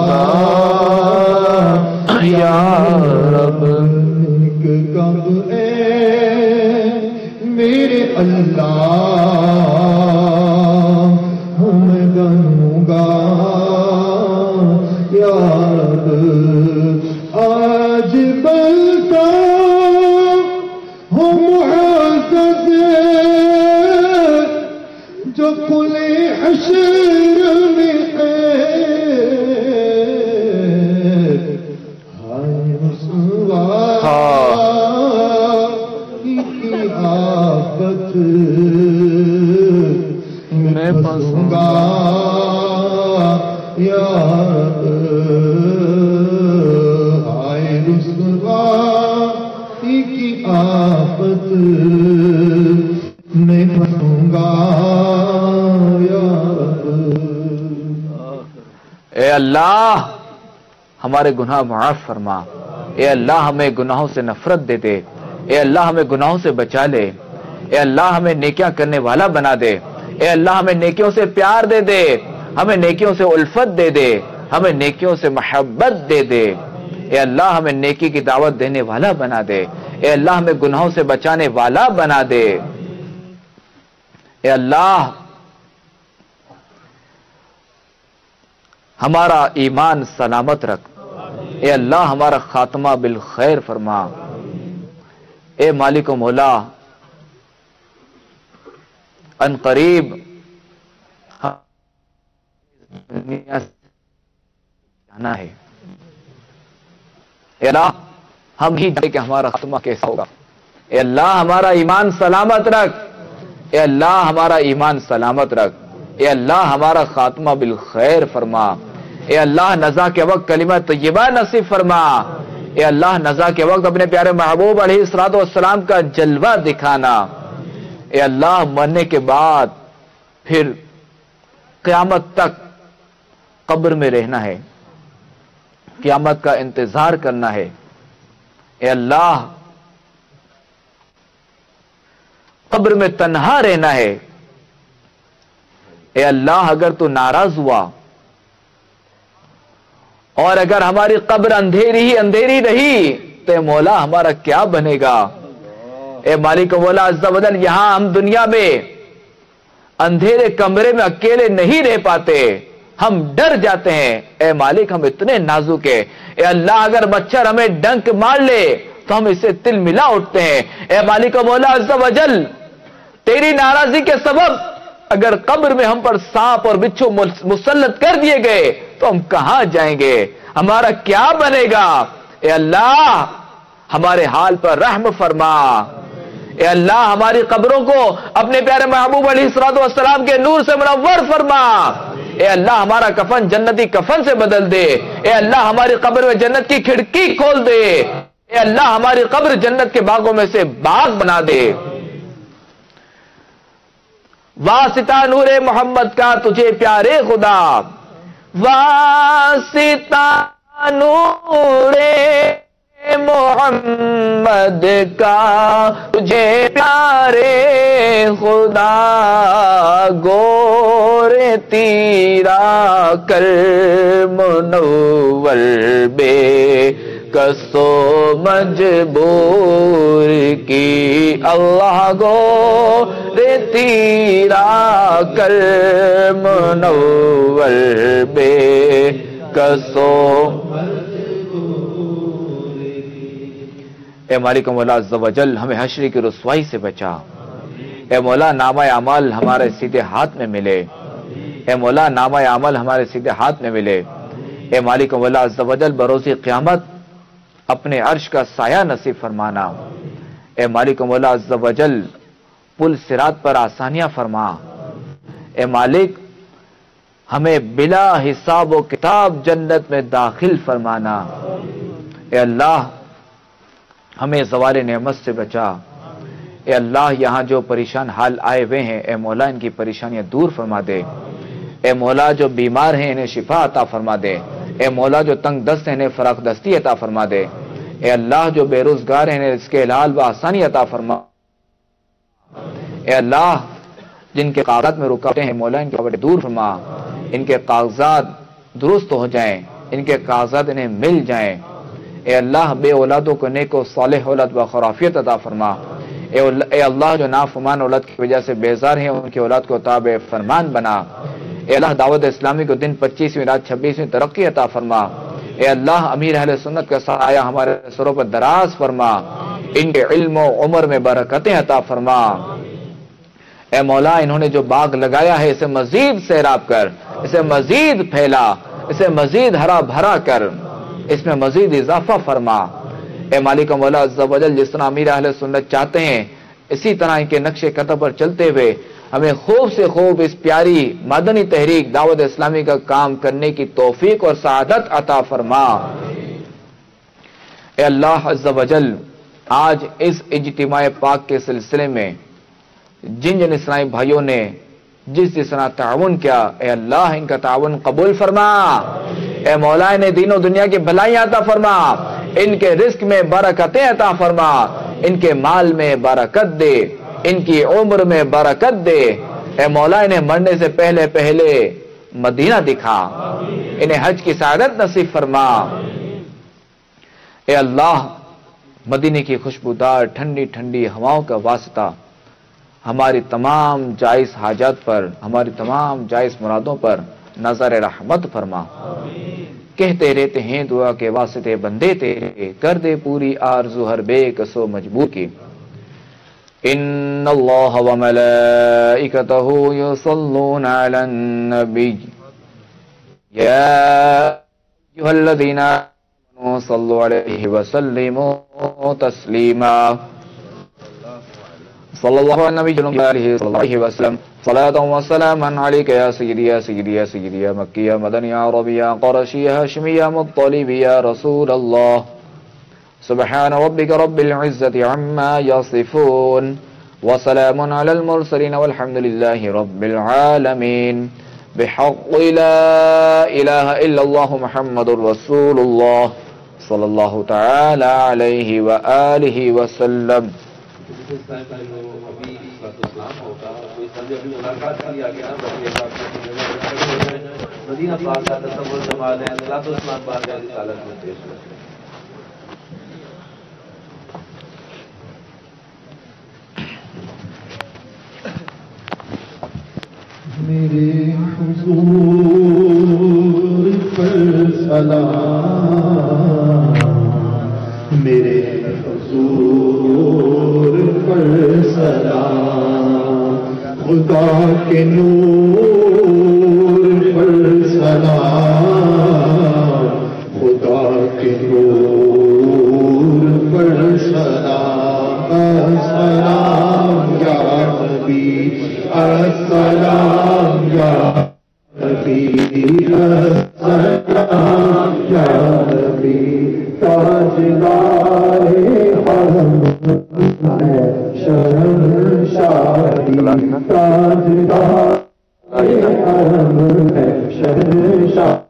یا رب، کب میرے اللہ میں بنوں گا یا رب. آج بلتا ہوں معزز جو کل حشر میں ہے، میں پھنسوں گا یا آئے رسوائی کی آفت میں پھنسوں گا یا اے اللہ ہمارے گناہ معاف فرما، اے اللہ ہمیں گناہوں سے نفرت دے دے، اے اللہ ہمیں گناہوں سے بچا لے، اے اللہ ہمیں نیکیاں کرنے والا بنا دے، اے اللہ ہمیں نیکیوں سے پیار دے دے، ہمیں نیکیوں سے الفت دے دے، ہمیں نیکیوں سے محبت دے دے، اے اللہ ہمیں نیکی کی دعوت دینے والا بنا دے، اے اللہ ہمیں گناہوں سے بچانے والا بنا دے، اے اللہ ہمارا ایمان سلامت رکھ، اے اللہ ہمارا خاتمہ بالخیر فرما، اے مالک و مولا ان قریب دنیا سے جانا ہے، اے اللہ ہم ہی جانے کہ ہمارا خاتمہ کیسا ہوگا، اے اللہ ہمارا ایمان سلامت رکھ، اے اللہ ہمارا ایمان سلامت رکھ، اے اللہ ہمارا خاتمہ بالخیر فرما، اے اللہ نزا کے وقت کلمہ طیبہ نصیب فرما، اے اللہ نزا کے وقت اپنے پیارے محبوب علیہ الصلوۃ والسلام کا جلوہ دکھانا، اے اللہ مرنے کے بعد پھر قیامت تک قبر میں رہنا ہے، قیامت کا انتظار کرنا ہے، اے اللہ قبر میں تنہا رہنا ہے، اے اللہ اگر تو ناراض ہوا اور اگر ہماری قبر اندھیری ہی اندھیری رہی تو اے مولا ہمارا کیا بنے گا، اے مالک مولا عز و جل یہاں ہم دنیا میں اندھیرے کمرے میں اکیلے نہیں رہ پاتے، ہم ڈر جاتے ہیں، اے مالک ہم اتنے نازک ہیں، اے اللہ اگر مچھر ہمیں ڈنک مار لے تو ہم اسے تل ملا اٹھتے ہیں، اے مالک مولا عز و جل تیری ناراضی کے سبب اگر قبر میں ہم پر سانپ اور بچھو مسلط کر دیے گئے تو ہم کہاں جائیں گے، ہمارا کیا بنے گا، اے اللہ ہمارے حال پر رحم فرما، اے اللہ ہماری قبروں کو اپنے پیارے محبوب علیہ الصلوۃ والسلام کے نور سے منور فرما، اے اللہ ہمارا کفن جنتی کفن سے بدل دے، اے اللہ ہماری قبر میں جنت کی کھڑکی کھول دے، اے اللہ ہماری قبر جنت کے باغوں میں سے باغ بنا دے، واسطہ نور محمد کا تجھے پیارے خدا، واسطہ نور محمد کا تجھے پیارے خدا، گور تیرا کر منور بے کسو مجبور کی، اللہ گور تیرا کر منور بے کسو، اے مالک مولا عز و جل ہمیں حشر کی رسوائی سے بچا، اے مولا نامہ اعمال ہمارے سیدھے ہاتھ میں ملے، اے مولا نامہ اعمال ہمارے سیدھے ہاتھ میں ملے، اے مالک مولا عز و جل بروز قیامت اپنے عرش کا سایہ نصیب فرمانا، اے مالک مولا عز و جل پل صراط پر آسانیاں فرما، اے مالک ہمیں بلا حساب و کتاب جنت میں داخل فرمانا، اے اللہ ہمیں زوال نعمت سے بچا، اے اللہ یہاں جو پریشان حال آئے ہوئے ہیں اے مولا ان کی پریشانیاں دور فرما دے، اے مولا جو بیمار ہیں انہیں شفا عطا فرما دے، اے مولا جو تنگ دست ہیں انہیں فراخ دستی عطا فرما دے، اے اللہ جو بے روزگار ہیں انہیں اس کے حلال و آسانی عطا فرما، اے اللہ جن کے کاغذات میں رکاوٹیں ہیں مولا ان کی رکاوٹیں دور فرما، ان کے کاغذات درست ہو جائیں، ان کے کاغذات انہیں مل جائیں، اے اللہ بے اولادوں کو نیک و صالح اولاد و خرافیت عطا فرما، اے اللہ جو نافرمان اولاد کی وجہ سے بیزار ہیں ان کی اولاد کو تابع فرمان بنا، اے اللہ دعوت اسلامی کو دن 25ویں رات 26ویں ترقی عطا فرما، اے اللہ امیر اہل سنت کا سایہ ہمارے سروں پر دراز فرما، ان کے علم و عمر میں برکتیں عطا فرما، اے مولا انہوں نے جو باغ لگایا ہے اسے مزید سیراب کر، اسے مزید پھیلا، اسے مزید ہرا بھرا کر، اس میں مزید اضافہ فرما، اے مالک مولا عز و جل جس طرح امیر اہل سنت چاہتے ہیں اسی طرح ان کے نقش قدم پر چلتے ہوئے ہمیں خوب سے خوب اس پیاری مدنی تحریک دعوت اسلامی کا کام کرنے کی توفیق اور سعادت عطا فرما۔ اے اللہ عز و جل، آج اس اجتماع پاک کے سلسلے میں جن جن اسلامی بھائیوں نے جس طرح تعاون کیا، اے اللہ ان کا تعاون قبول فرما۔ اے مولا انہیں دین و دنیا کی بھلائیاں عطا فرما، ان کے رزق میں برکتیں عطا فرما، ان کے مال میں برکت دے، ان کی عمر میں برکت دے۔ اے مولا انہیں مرنے سے پہلے پہلے مدینہ دکھا، انہیں حج کی سعادت نصیب فرما۔ اے اللہ، مدینے کی خوشبودار ٹھنڈی ٹھنڈی ہواؤں کا واسطہ ہماری تمام جائز حاجات پر، ہماری تمام جائز مرادوں پر نظر رحمت فرما۔ کہتے رہتے ہیں دعا کے واسطے بندے تیرے، کر دے پوری آرزو ہر بے کسو مجبور کی۔ ان اللہ وملائکتہ یصلون علی النبی یا ایھا الذین آمنوا صلوا علیہ وسلموا تسلیما۔ صلی اللہ علیہ وسلم صلاة و سلاما علیک یا سیدی یا سیدی یا سیدی یا مکی یا مدنی یا عربی یا قرشی یا ہاشمی یا مطلبی یا رسول اللہ۔ سبحان ربک رب العزت عما یصفون وسلام علی المرسلین والحمد للہ رب العالمین بحق لا الہ الا اللہ محمد رسول اللہ صلی اللہ تعالی علیہ وآلہ وسلم۔ مدینہ پاک کا تصور جمال ہے، صلاۃ و سلام بار بار رسالت میں پیش ہے۔ میرے حضور پر سلام، میرے حضور پر سلام، خدا کے نور پر سلام، خدا کے نور پر سلام، السلام یا نبی، السلام یا نبی، السلام یا نبی، تاجدار حرم ہے شہنشاہی، تاجدار حرم ہے شہنشاہی،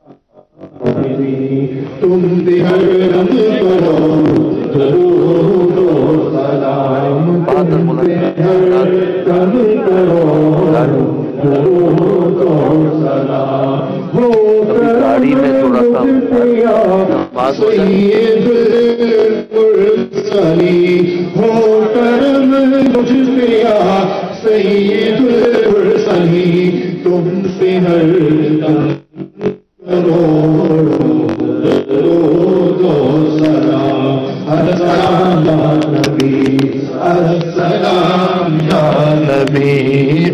تم بھی حرم کرو درود و سلام، تم بھی حرم کرو درود و سلام، ہو گاڑی میں تھوڑا سا سید المرسلین، ہو کرم مجھ پہ سید المرسلین، تم سے ہر دم درود و سلام، السلام یا نبی، السلام یا نبی،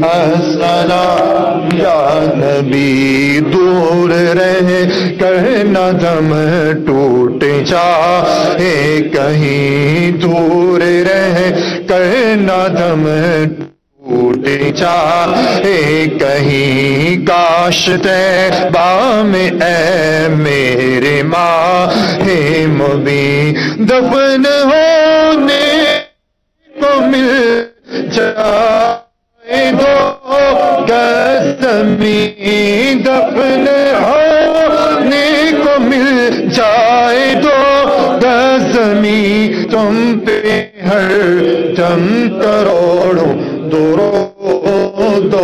السلام یا نبی، دور رہ کر نہ دم ٹوٹ جائے کہیں، دور رہ کر نہ دم ٹوٹ جائے کہیں، کاش طیبہ میں اے میرے ماہ مبین دفن ہونے کو مل جائے، دو گز زمین دفن ہونے کو مل جائے، دو گز زمین تم پہ ہر دم کروڑوں درود و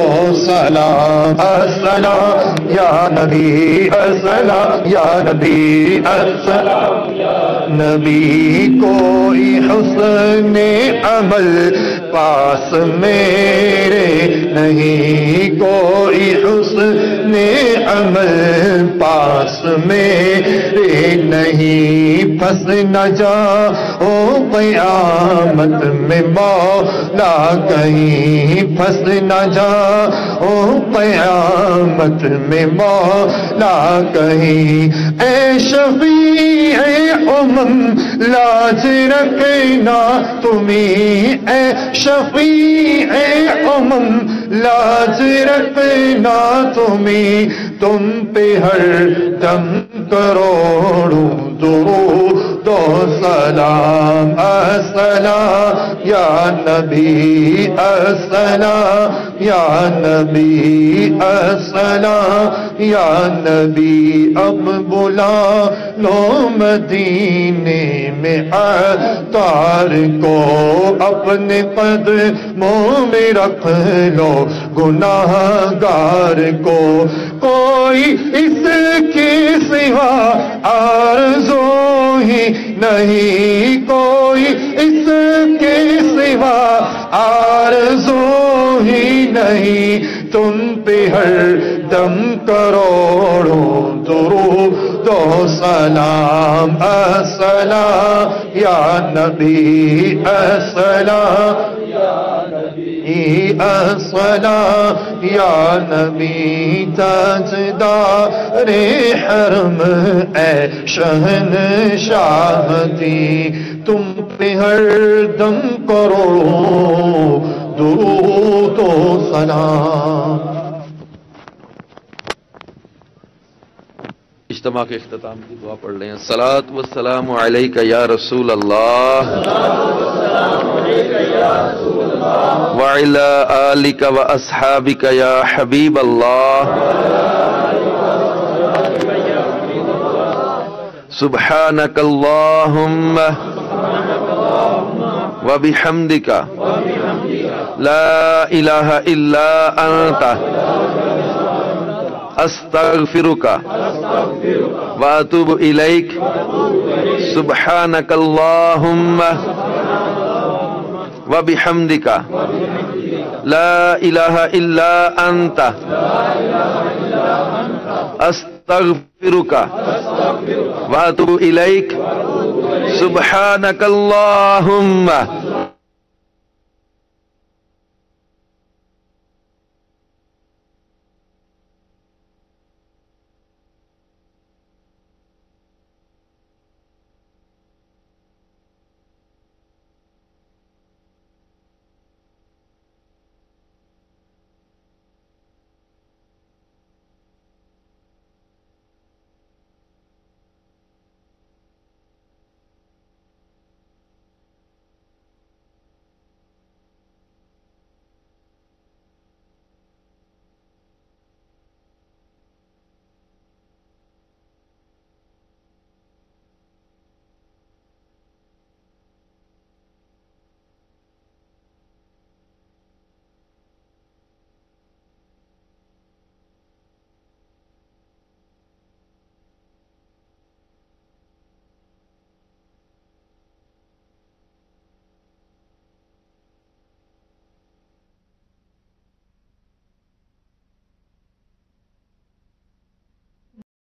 سلام، السلام یا نبی، السلام یا نبی، السلام یا نبی، کوئی حسن عمل پاس میرے نہیں، کوئی حسن عمل پاس میرے نہیں، پھنس نہ جاؤ قیامت میں مولا کہیں پھنس نہ جا، قیامت میں مولا کہیں، اے شفیع لاج رکھنا تمہیں، اے شفیع لاج رکھنا تمہیں، تم پہ ہر دم کروڑوں درود و سلام، السلام یا نبی، السلام یا نبی، السلام یا نبی، اب بلا لو مدینے میں عطار کو، اپنے قدموں میں رکھ لو گناہ گار کو، کوئی اس کے سوا آرزو ہی نہیں، کوئی اس کے سوا آرزو ہی نہیں، تم پہ ہر دم کروڑوں درود و سلام، السلام یا نبی، السلام السلام یا نبی، تاجدار حرم اے شہنشاہ دی، تم پہ ہر دم کروڑوں درود و سلام۔ اجتماع کے اختتام کی دعا پڑھ لیں، الصلاۃ والسلام علیک یا رسول اللہ وعلی آلک و اصحابک یا حبیب اللہ، سبحانک اللہم و بحمدک لا الہ الا انت استغفرک واتوب الیک، سبحانک اللہم و بحمدک لا الہ الا انت استغفرک واتوب الیک، سبحانک اللہم